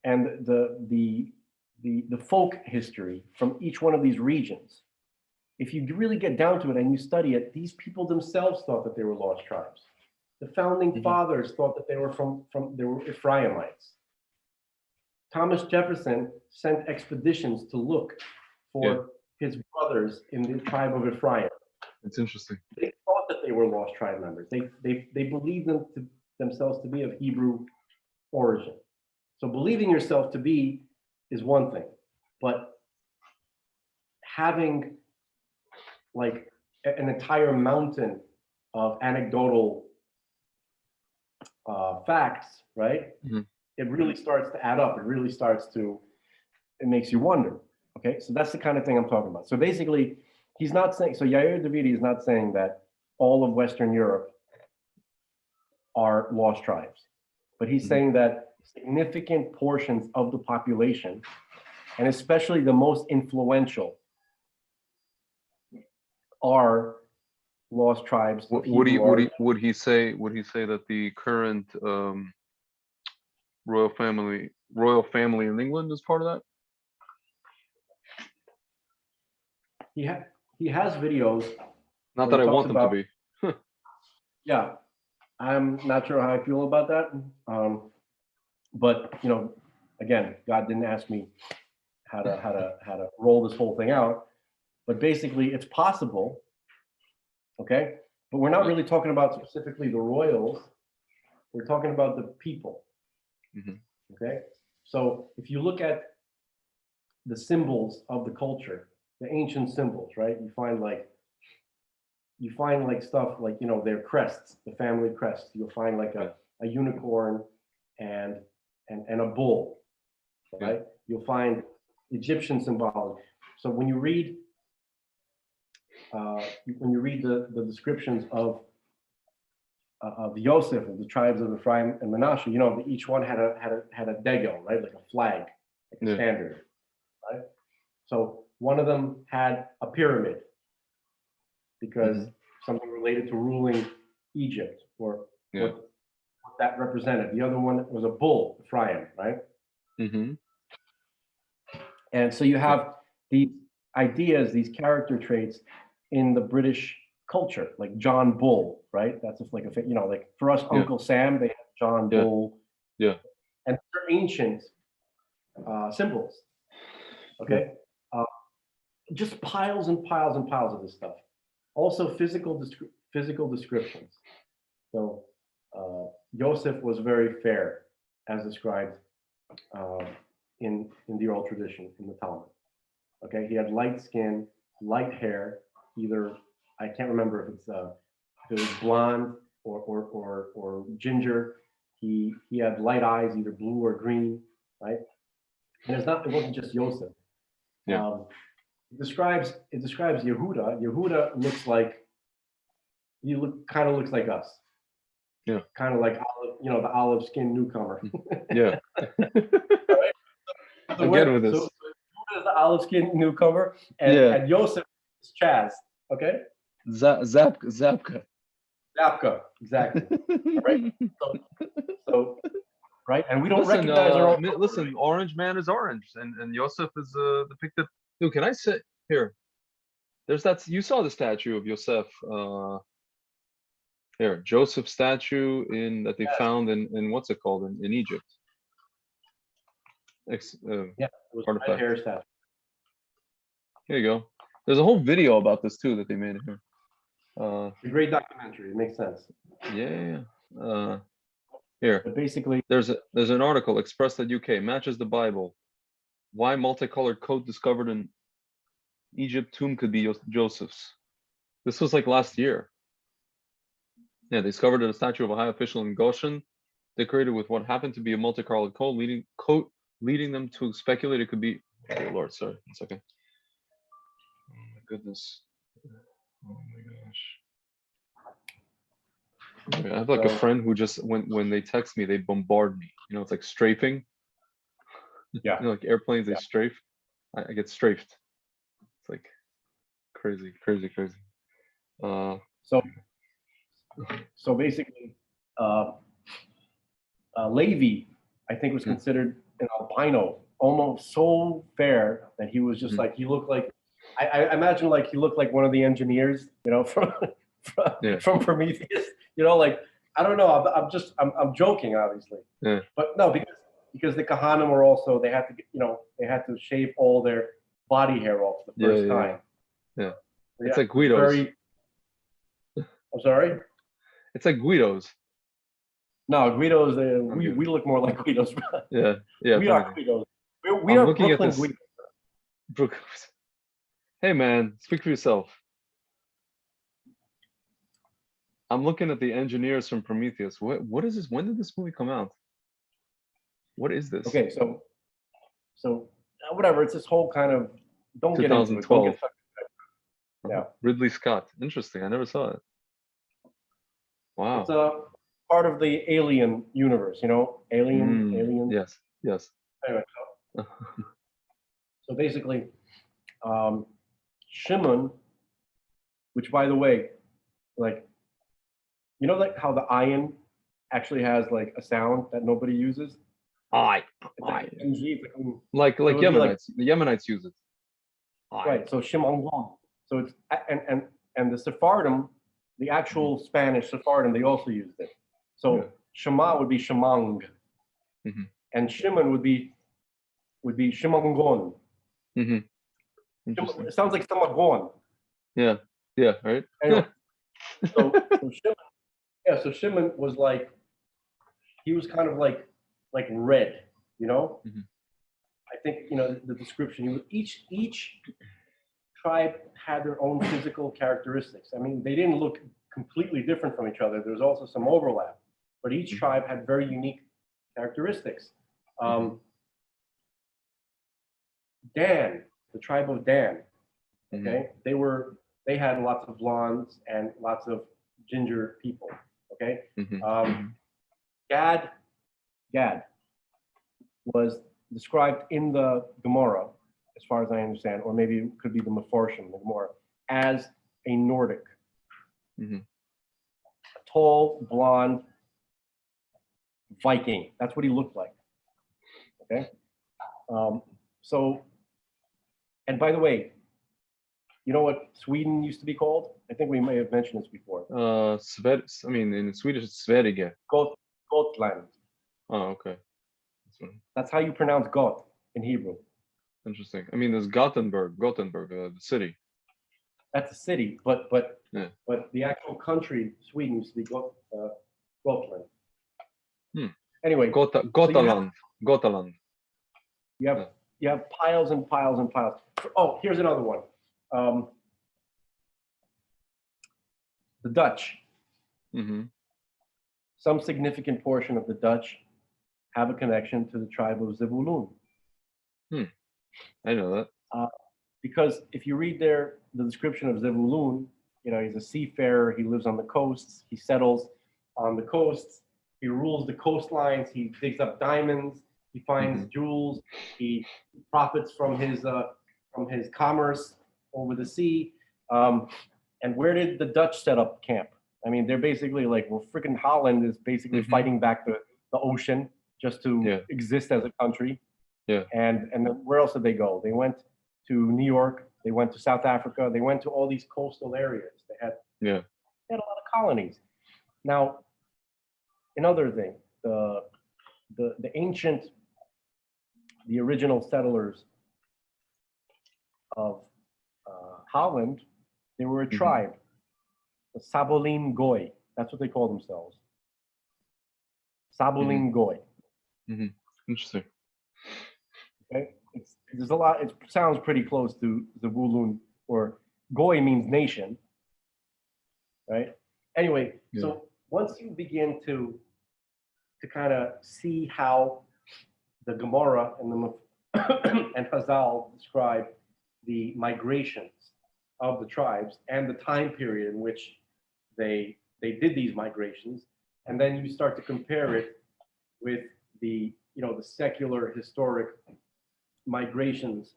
B: and the folk history from each one of these regions. If you really get down to it and you study it, these people themselves thought that they were lost tribes. The founding fathers thought that they were they were Ephraimites. Thomas Jefferson sent expeditions to look for his brothers in the tribe of Ephraim.
C: It's interesting.
B: They thought that they were lost tribe members. They believed themselves to be of Hebrew origin. So believing yourself to be is one thing, but having like an entire mountain of anecdotal facts, right?
C: Mhm.
B: It really starts to add up. It makes you wonder. Okay, so that's the kind of thing I'm talking about. So basically, he's not saying, so Yair Davidi is not saying that all of Western Europe are lost tribes, but he's saying that significant portions of the population, and especially the most influential, are lost tribes.
C: Would he say that the current royal family in England is part of that?
B: He has videos.
C: Not
B: where
C: that
B: he
C: I want
B: talks
C: them to
B: about-
C: be.
B: Yeah, I'm not sure how I feel about that. But you know, again, God didn't ask me how to roll this whole thing out. But basically, it's possible. Okay, but we're not really talking about specifically the royals. We're talking about the people.
C: Mhm.
B: Okay, so if you look at the symbols of the culture, the ancient symbols, right? You find like stuff like, you know, their crests, the family crests. You'll find like a unicorn and a bull, right? You'll find Egyptian symbology. So when you read the descriptions of Yosef, of the tribes of Ephraim and Manasseh, you know, each one had a degel, right? Like a flag, like a standard, right? So one of them had a pyramid because something related to ruling Egypt or what that represented. The other one was a bull, Ephraim, right? And so you have these ideas, these character traits in the British culture, like John Bull, right? That's just like you know, like for us, Uncle Sam, they have John Bull.
C: Yeah.
B: And they're ancient symbols. Okay. Just piles and piles and piles of this stuff. Also physical descriptions. So Yosef was very fair, as described in the oral tradition, in the Talmud. Okay, he had light skin, light hair, either, I can't remember if it was blonde or ginger. He had light eyes, either blue or green, right? And it wasn't just Yosef. It describes Yehuda. Yehuda looks like, kind of looks like us.
C: Yeah.
B: Kind of like the olive skinned newcomer.
C: Yeah.
B: Right?
C: Again with this.
B: So Yehuda is the olive skinned newcomer, and Yosef is Chaz. Okay.
C: Zapka.
B: Zapka, exactly. All right. So right, and we don't
C: Listen,
B: recognize our own.
C: listen, Orange Man is orange, and Yosef is depicted. Dude, can I sit here? There's that. You saw the statue of Yosef. Here, Joseph statue that they found in what's it called in Egypt.
B: It was
C: artifact.
B: hair statue.
C: Here you go. There's a whole video about this too that they made here.
B: A great documentary. It makes sense.
C: Yeah. Here.
B: But basically,
C: there's an article, Express.uk, matches the Bible. Why multicolored coat discovered in Egypt tomb could be Joseph's. This was like last year. Yeah, they discovered a statue of a high official in Goshen, decorated with what happened to be a multicolored coat, leading them to speculate it could be. Oh Lord, sorry, 1 second. Oh my goodness. Oh my gosh. I have like a friend who just when they text me, they bombard me. You know, it's like strafing.
B: Yeah.
C: You know, like airplanes, they strafe. I get strafed. It's like crazy.
B: So basically, Levi, I think, was considered an albino, almost so fair that he was just like, he looked like, I imagine like he looked like one of the engineers, you know, from Prometheus, you know, like, I don't know, I'm joking, obviously.
C: Yeah.
B: But no, because the Kahanim were also, they had to shave all their body hair off the first time.
C: Yeah. It's like Guido's.
B: I'm sorry?
C: It's like Guido's.
B: No, Guido's, we look more like Guido's.
C: Yeah.
B: We are Guido's. We are Brooklyn Guido's.
C: Hey man, speak for yourself. I'm looking at the engineers from Prometheus. What is this? When did this movie come out? What is this?
B: Okay, so whatever. It's this whole kind of, don't get into it.
C: 2012.
B: Yeah.
C: Ridley Scott. Interesting. I never saw it. Wow.
B: It's a part of the Alien universe, you know? Alien.
C: Yes.
B: Anyway, so basically, Shimon, which by the way, like, you know, like how the ayin actually has like a sound that nobody uses?
C: Like Yemenites. The Yemenites use it.
B: Right. So Shimon. So it's and the Sephardim, the actual Spanish Sephardim, they also used it. So Shema would be Shemang, and Shimon would be Shimongon. It sounds like Samagon.
C: Yeah, right.
B: Anyway, so Shimon was like, he was kind of like red, You know,
C: Mhm.
B: I think the description. Each tribe had their own physical characteristics. I mean, they didn't look completely different from each other. There was also some overlap, but each
C: Mhm.
B: tribe had very unique characteristics. Dan, the tribe of Dan, okay, they had lots of blondes and lots of ginger people, okay.
C: Mhm.
B: Gad was described in the Gemara, as far as I understand, or maybe it could be the Mefarshim, the Gemara, as a Nordic,
C: Mhm.
B: a tall, blonde Viking. That's what he looked like. Okay. So, and by the way, you know what Sweden used to be called? I think we may have mentioned this before.
C: I mean, in Swedish, it's Sverige.
B: Gotland.
C: Oh, okay. That's right.
B: That's how you pronounce Got in Hebrew.
C: Interesting. I mean, there's Gothenburg, the city.
B: That's a city, but
C: Yeah.
B: but the actual country, Sweden, used to be Gotland. Anyway,
C: Gotaland. Gotaland.
B: you have piles and piles and piles. Oh, here's another one. The Dutch.
C: Mm-hmm.
B: Some significant portion of the Dutch have a connection to the tribe of Zebulun.
C: I know that.
B: Because if you read the description of Zebulun, he's a seafarer. He lives on the coasts. He settles on the coasts. He rules the coastlines. He digs up diamonds. He finds jewels. He profits from his commerce over the sea. And where did the Dutch set up camp? I mean, they're basically like, well, freaking Holland is basically fighting back the ocean just to exist as a country.
C: Yeah.
B: And then where else did they go? They went to New York. They went to South Africa. They went to all these coastal areas. They had a lot of colonies. Now, another thing, the original settlers of Holland, they were a tribe, the Sabolim Goy. That's what they call themselves. Sabolim Goy.
C: Interesting.
B: Okay, there's a lot. It sounds pretty close to Zebulun, or Goy means nation, right? Anyway, so once you begin to kind of see how the Gemara and and Chazal describe the migrations of the tribes and the time period in which they did these migrations, and then you start to compare it with the the secular historic migrations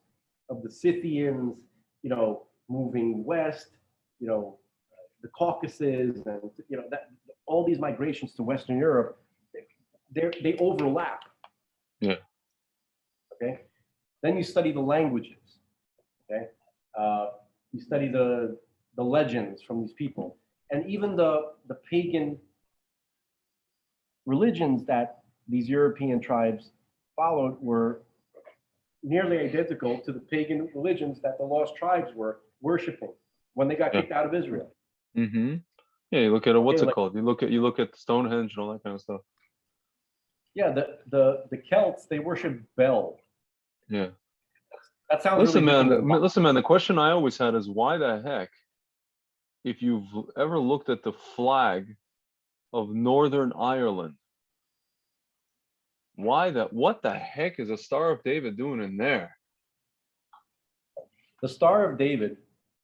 B: of the Scythians, moving west, the Caucasus, and that all these migrations to Western Europe, they overlap.
C: Yeah.
B: Okay. Then you study the languages. Okay. You study the legends from these people, and even the pagan religions that these European tribes followed were nearly identical to the pagan religions that the lost tribes were worshiping when they got kicked out of Israel.
C: Mm-hmm. Yeah, you look at what's it
B: like,
C: called? You look at Stonehenge and all that kind of stuff.
B: Yeah, the Celts, they worship Bel.
C: Yeah.
B: That sounds
C: Listen,
B: really
C: man. Listen, man. The question I always had is why the heck, if you've ever looked at the flag of Northern Ireland, what the heck is a Star of David doing in there?
B: The Star of David,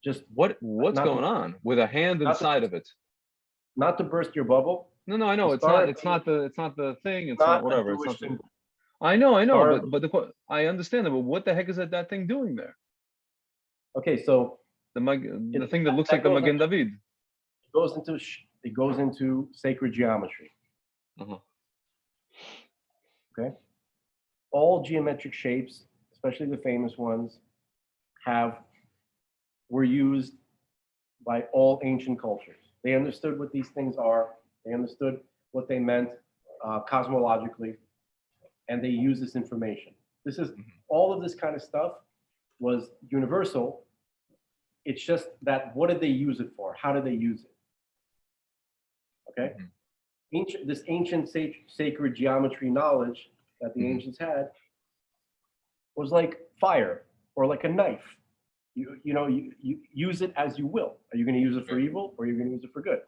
B: just
C: what's going on with a hand inside of it?
B: Not to burst your bubble.
C: No, I know it's not the thing. It's not whatever. It's not the, I know, but I understand that. But what the heck is that thing doing there?
B: Okay, so
C: the thing that looks like the Magen David.
B: It goes into sacred geometry. Okay, all geometric shapes, especially the famous ones, were used by all ancient cultures. They understood what these things are. They understood what they meant cosmologically, and they use this information. This is all of this kind of stuff was universal. It's just that what did they use it for? How did they use it? Okay, this ancient sacred geometry knowledge that the
C: Mhm.
B: ancients had was like fire or like a knife. You use it as you will. Are you going to use it for evil or are you going to use it for good?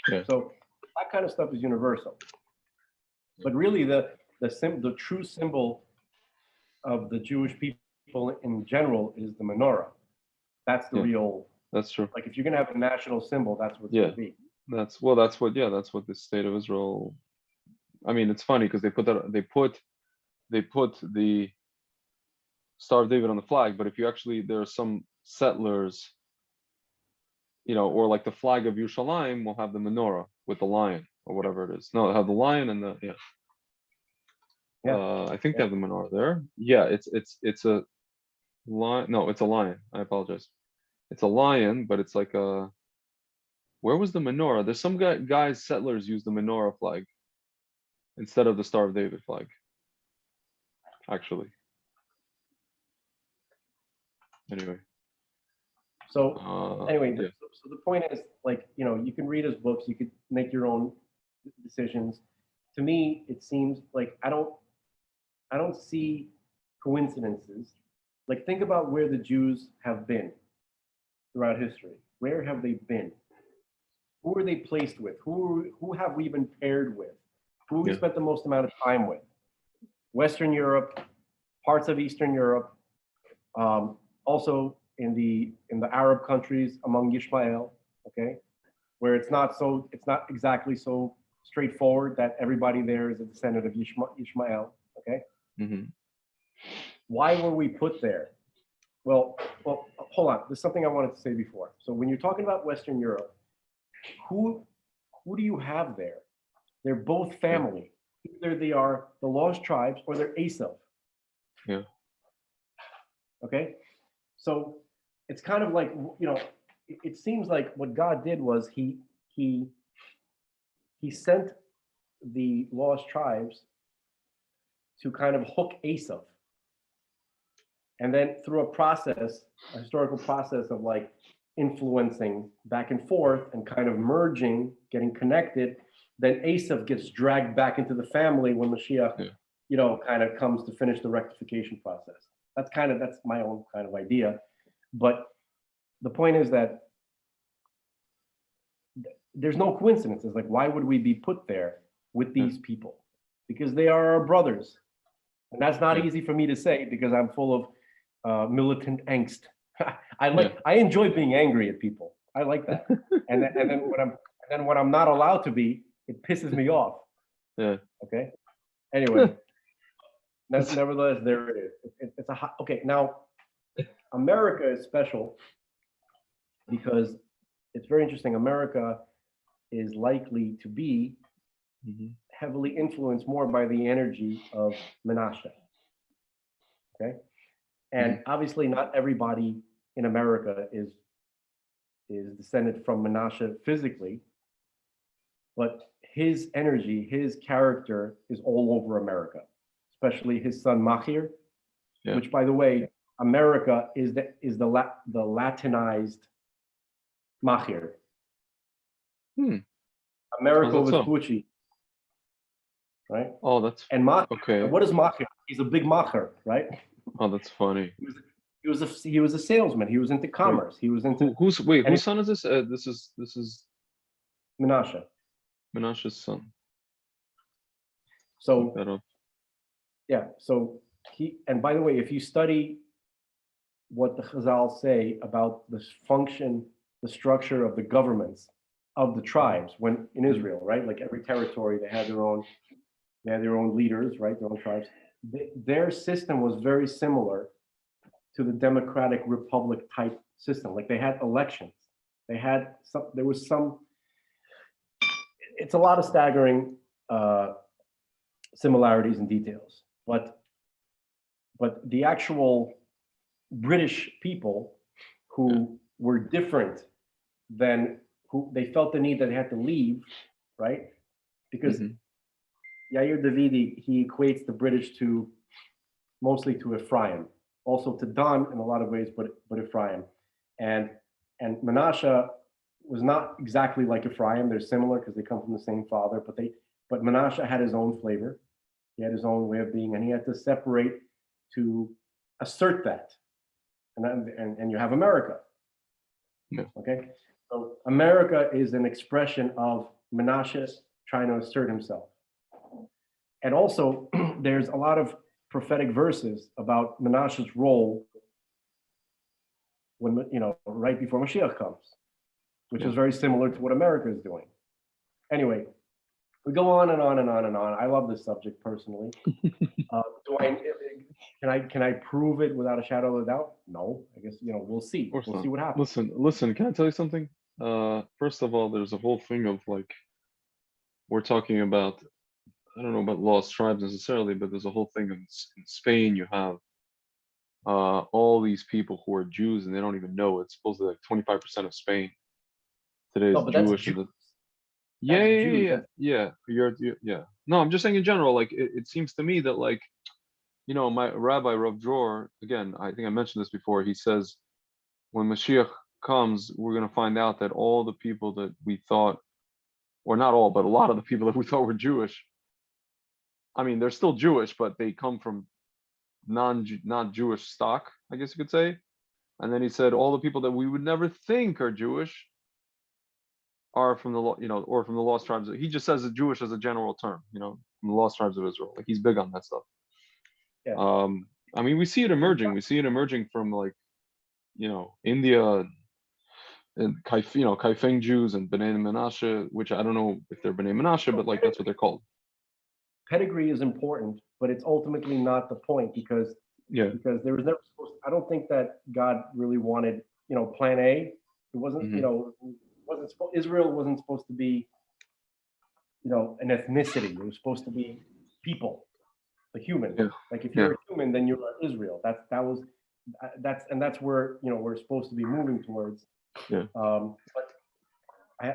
C: Yeah.
B: So that kind of stuff is universal. But really, the true symbol of the Jewish people in general is the menorah. That's the
C: Yeah.
B: real.
C: That's true.
B: Like if you're going to have a national symbol, that's what it's
C: Yeah.
B: going to be.
C: That's what the state of Israel. I mean, it's funny because they put the Star of David on the flag, but if you actually, there are some settlers, or like the flag of Yerushalayim will have the menorah with the lion or whatever it is. No, it'll have the lion and the I think they have the menorah there. Yeah, it's a lion. No, it's a lion. I apologize. It's a lion, but it's like a. Where was the menorah? There's some guys, settlers use the menorah flag instead of the Star of David flag. Actually. Anyway.
B: So anyway,
C: yeah.
B: so the point is, like, you can read his books, you could make your own decisions. To me, it seems like I don't see coincidences. Like, think about where the Jews have been throughout history. Where have they been? Who are they placed with? Who have we been paired with? Who have we
C: Yeah.
B: spent the most amount of time with? Western Europe, parts of Eastern Europe, also in the Arab countries among Yishmael, okay, where it's not exactly so straightforward that everybody there is a descendant of Yishmael, okay.
C: Mm-hmm.
B: Why were we put there? Well, hold on. There's something I wanted to say before. So when you're talking about Western Europe, who do you have there? They're both family. Either they are the lost tribes or they're Esav.
C: Yeah.
B: Okay. So it's kind of like, it seems like what God did was he sent the lost tribes to kind of hook Esav. And then through a historical process of like influencing back and forth and kind of merging, getting connected, then Esav gets dragged back into the family when Moshiach, kind of comes to finish the rectification process. That's my own kind of idea. But the point is that there's no coincidences. Like, why would we be put there with these people? Because they are our brothers. And that's not easy for me to say because I'm full of militant angst. I enjoy being angry at people. I like that. and then when I'm not allowed to be, it pisses me off.
C: Yeah.
B: Okay. Anyway, nevertheless, there it is. Okay. Now, America is special because it's very interesting. America is likely to be heavily influenced more by the energy of Menashe. Okay. And obviously not everybody in America is descended from Menashe physically, but his energy, his character is all over America, especially his son Machir, which, by the way, America is the Latinized Machir. America Vespucci, right?
C: Oh, that's
B: and Machir.
C: okay.
B: What is Machir? He's a big Macher, right?
C: Oh, that's funny.
B: He was a salesman. He was into commerce. He was into
C: whose son is this? This is
B: Menashe.
C: Menashe's son.
B: So so and by the way, if you study what the Chazal say about the function, the structure of the governments of the tribes when in Israel, right? Like every territory, they had their own leaders, right? Their own tribes. Their system was very similar to the democratic republic type system. Like they had elections. There was some, it's a lot of staggering similarities and details, but the actual British people who were different than who they felt the need that they had to leave, right? Because Yair Davidi, he equates the British mostly to Ephraim, also to Dan in a lot of ways, but Ephraim. And Menashe was not exactly like Ephraim. They're similar because they come from the same father, but Menashe had his own flavor. He had his own way of being, and he had to separate to assert that. And you have America.
C: Yeah.
B: Okay. So America is an expression of Menashe trying to assert himself. And also, there's a lot of prophetic verses about Menashe's role when, right before Moshiach comes, which is very similar to what America is doing. Anyway, we go on and on and on and on. I love this subject personally. Can I prove it without a shadow of a doubt? No, I guess, we'll see.
C: Of course
B: We'll
C: not.
B: see what happens.
C: Listen, can I tell you something? First of all, there's a whole thing of like, we're talking about, I don't know about lost tribes necessarily, but there's a whole thing in Spain. You have all these people who are Jews and they don't even know. It's supposedly like 25% of Spain today is
B: No, but that's
C: Jewish.
B: Jews.
C: Yeah,
B: Jews.
C: yeah. Yeah. No, I'm just saying in general, like it seems to me that like, my rabbi, Rav Dror, again, I think I mentioned this before, he says, when Mashiach comes, we're going to find out that all the people that we thought, or not all, but a lot of the people that we thought were Jewish, I mean, they're still Jewish, but they come from non-Jewish stock, I guess you could say. And then he said, all the people that we would never think are Jewish are from the, or from the lost tribes. He just says the Jewish as a general term, from the lost tribes of Israel. Like he's big on that stuff.
B: Yeah.
C: I mean, we see it emerging. We see it emerging from like, India and Kaifeng Jews and Bnei Menashe, which I don't know if they're Bnei Menashe, but like that's what they're called.
B: Pedigree is important, but it's ultimately not the point because there was never supposed. I don't think that God really wanted, Plan A. It wasn't, Israel wasn't supposed to be, an ethnicity. It was supposed to be people, the human.
C: Yeah.
B: Like if you're a human, then you're Israel. That's where we're supposed to be moving towards.
C: Yeah.
B: But I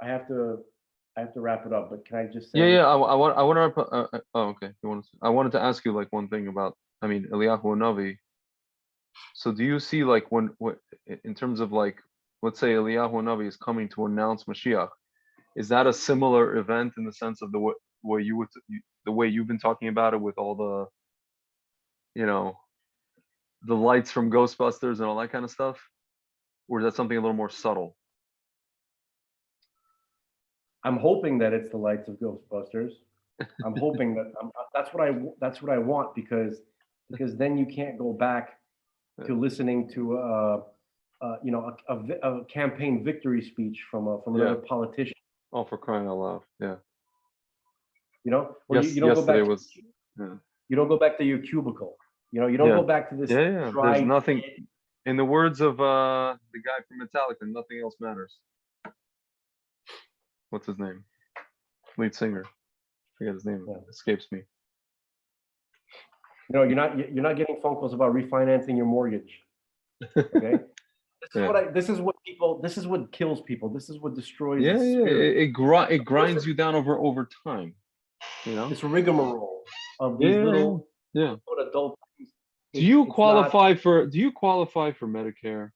B: have to wrap it up. But can I just say?
C: Yeah. I want to. Okay. I wanted to ask you like one thing about. I mean, Eliyahu HaNavi. So do you see like what in terms of like, let's say Eliyahu HaNavi is coming to announce Mashiach, is that a similar event in the sense of the way you've been talking about it with all the, the lights from Ghostbusters and all that kind of stuff, or is that something a little more subtle?
B: I'm hoping that it's the lights of Ghostbusters. I'm hoping that that's what I want because then you can't go back to listening to a campaign victory speech from another politician.
C: Oh, for crying out loud! Yeah.
B: You don't go back. You don't go back to your cubicle. You don't go back to this.
C: Yeah. There's nothing. In the words of the guy from Metallica, nothing else matters. What's his name? Lead singer. I forget his name. It escapes me.
B: You're not getting phone calls about refinancing your mortgage. Okay. This is what kills people. This is what destroys the spirit.
C: It grinds you down over time.
B: This rigmarole of these little adult things.
C: Do you qualify for Medicare?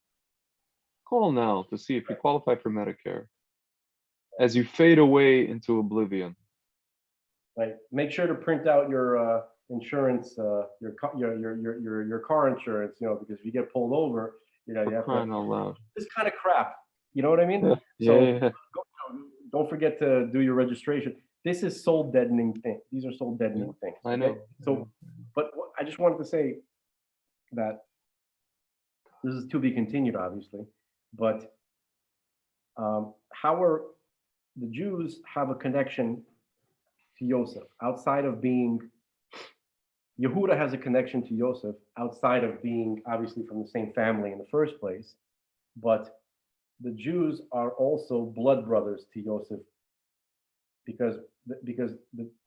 C: Call now to see if you qualify for Medicare as you fade away into oblivion.
B: Right. Make sure to print out your insurance, your car insurance, because if you get pulled over, you have
C: crying out loud.
B: This kind of crap. You know what I mean? Don't forget to do your registration. This is soul deadening thing. These are soul deadening things.
C: I know.
B: So, but I just wanted to say that this is to be continued, obviously, but how are the Jews have a connection to Yosef outside of being Yehuda has a connection to Yosef outside of being obviously from the same family in the first place, but the Jews are also blood brothers to Yosef because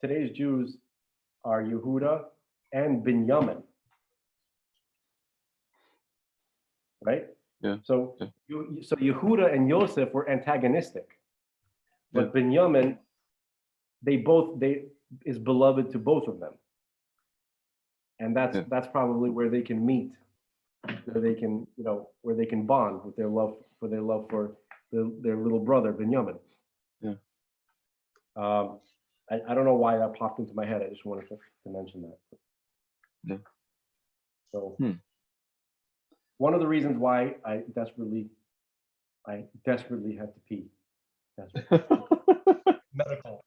B: today's Jews are Yehuda and Binyamin, right?
C: Yeah.
B: So Yehuda and Yosef were antagonistic, but Binyamin, they is beloved to both of them. And that's probably where they can meet, where they can bond with their love for their little brother Binyamin.
C: Yeah.
B: I don't know why that popped into my head. I just wanted to mention that.
C: Yeah.
B: So
C: Hmm.
B: one of the reasons why I desperately have to pee. Medical.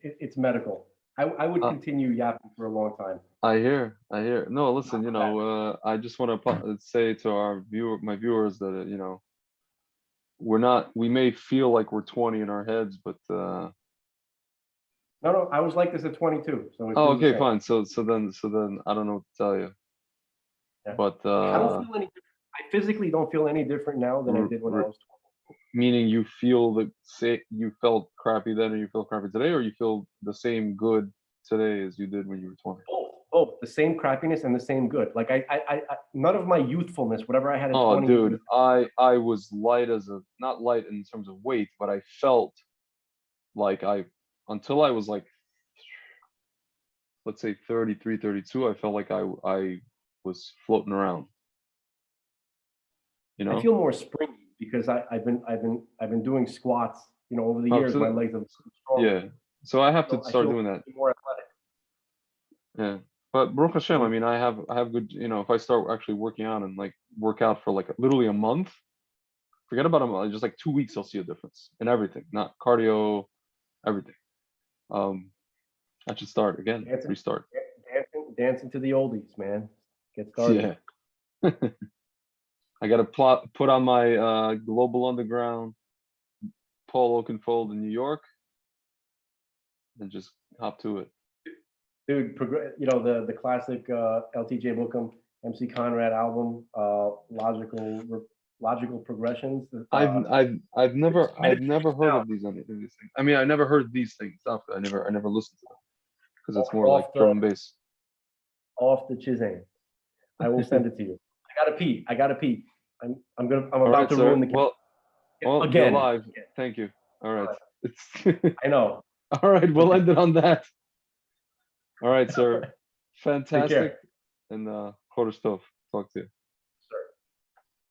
B: It's medical. I would continue yapping for a long time.
C: I hear. No, listen, I just want to say to my viewers that, we may feel like we're 20 in our heads, but
B: No, I was like this at 22. So it
C: oh,
B: feels the
C: okay,
B: same.
C: fine. So then I don't know what to tell you.
B: Yeah.
C: But
B: I don't feel any different. I physically don't feel any different now than I did when I was 20.
C: meaning you feel you felt crappy then, or you feel crappy today, or you feel the same good today as you did when you were 20?
B: Both the same crappiness and the same good. Like I none of my youthfulness, whatever I had at
C: Oh,
B: 20.
C: dude, I was light not light in terms of weight, but I felt like until I was like, let's say 33, 32, I felt like I was floating around.
B: I feel more springy because I've been doing squats, over the years. My legs have become stronger.
C: Yeah. So I have to
B: I
C: start
B: feel
C: doing that.
B: more athletic.
C: Yeah. But Baruch Hashem, I mean, I have good, if I start actually working out and like work out for like literally a month, forget about a month, just like 2 weeks, I'll see a difference in everything, not cardio, everything. I should start again, restart.
B: Dancing to the oldies, man. Get started.
C: Yeah. I got to put on my Global Underground polo can fold in New York and just hop to it.
B: Dude, the classic LTJ Bookham, MC Conrad album, logical progressions.
C: I've never heard of these things. I mean, I never heard these things. I never listened to them because it's more like drum and bass.
B: Off the chisane. I will send it to you. I gotta pee. I'm about
C: right,
B: to
C: sir.
B: ruin the game.
C: Well,
B: again.
C: You're live. Thank you. All right.
B: I know.
C: All right, we'll end it on that. All right, sir. Fantastic. And Chodesh Tov. Talk to you.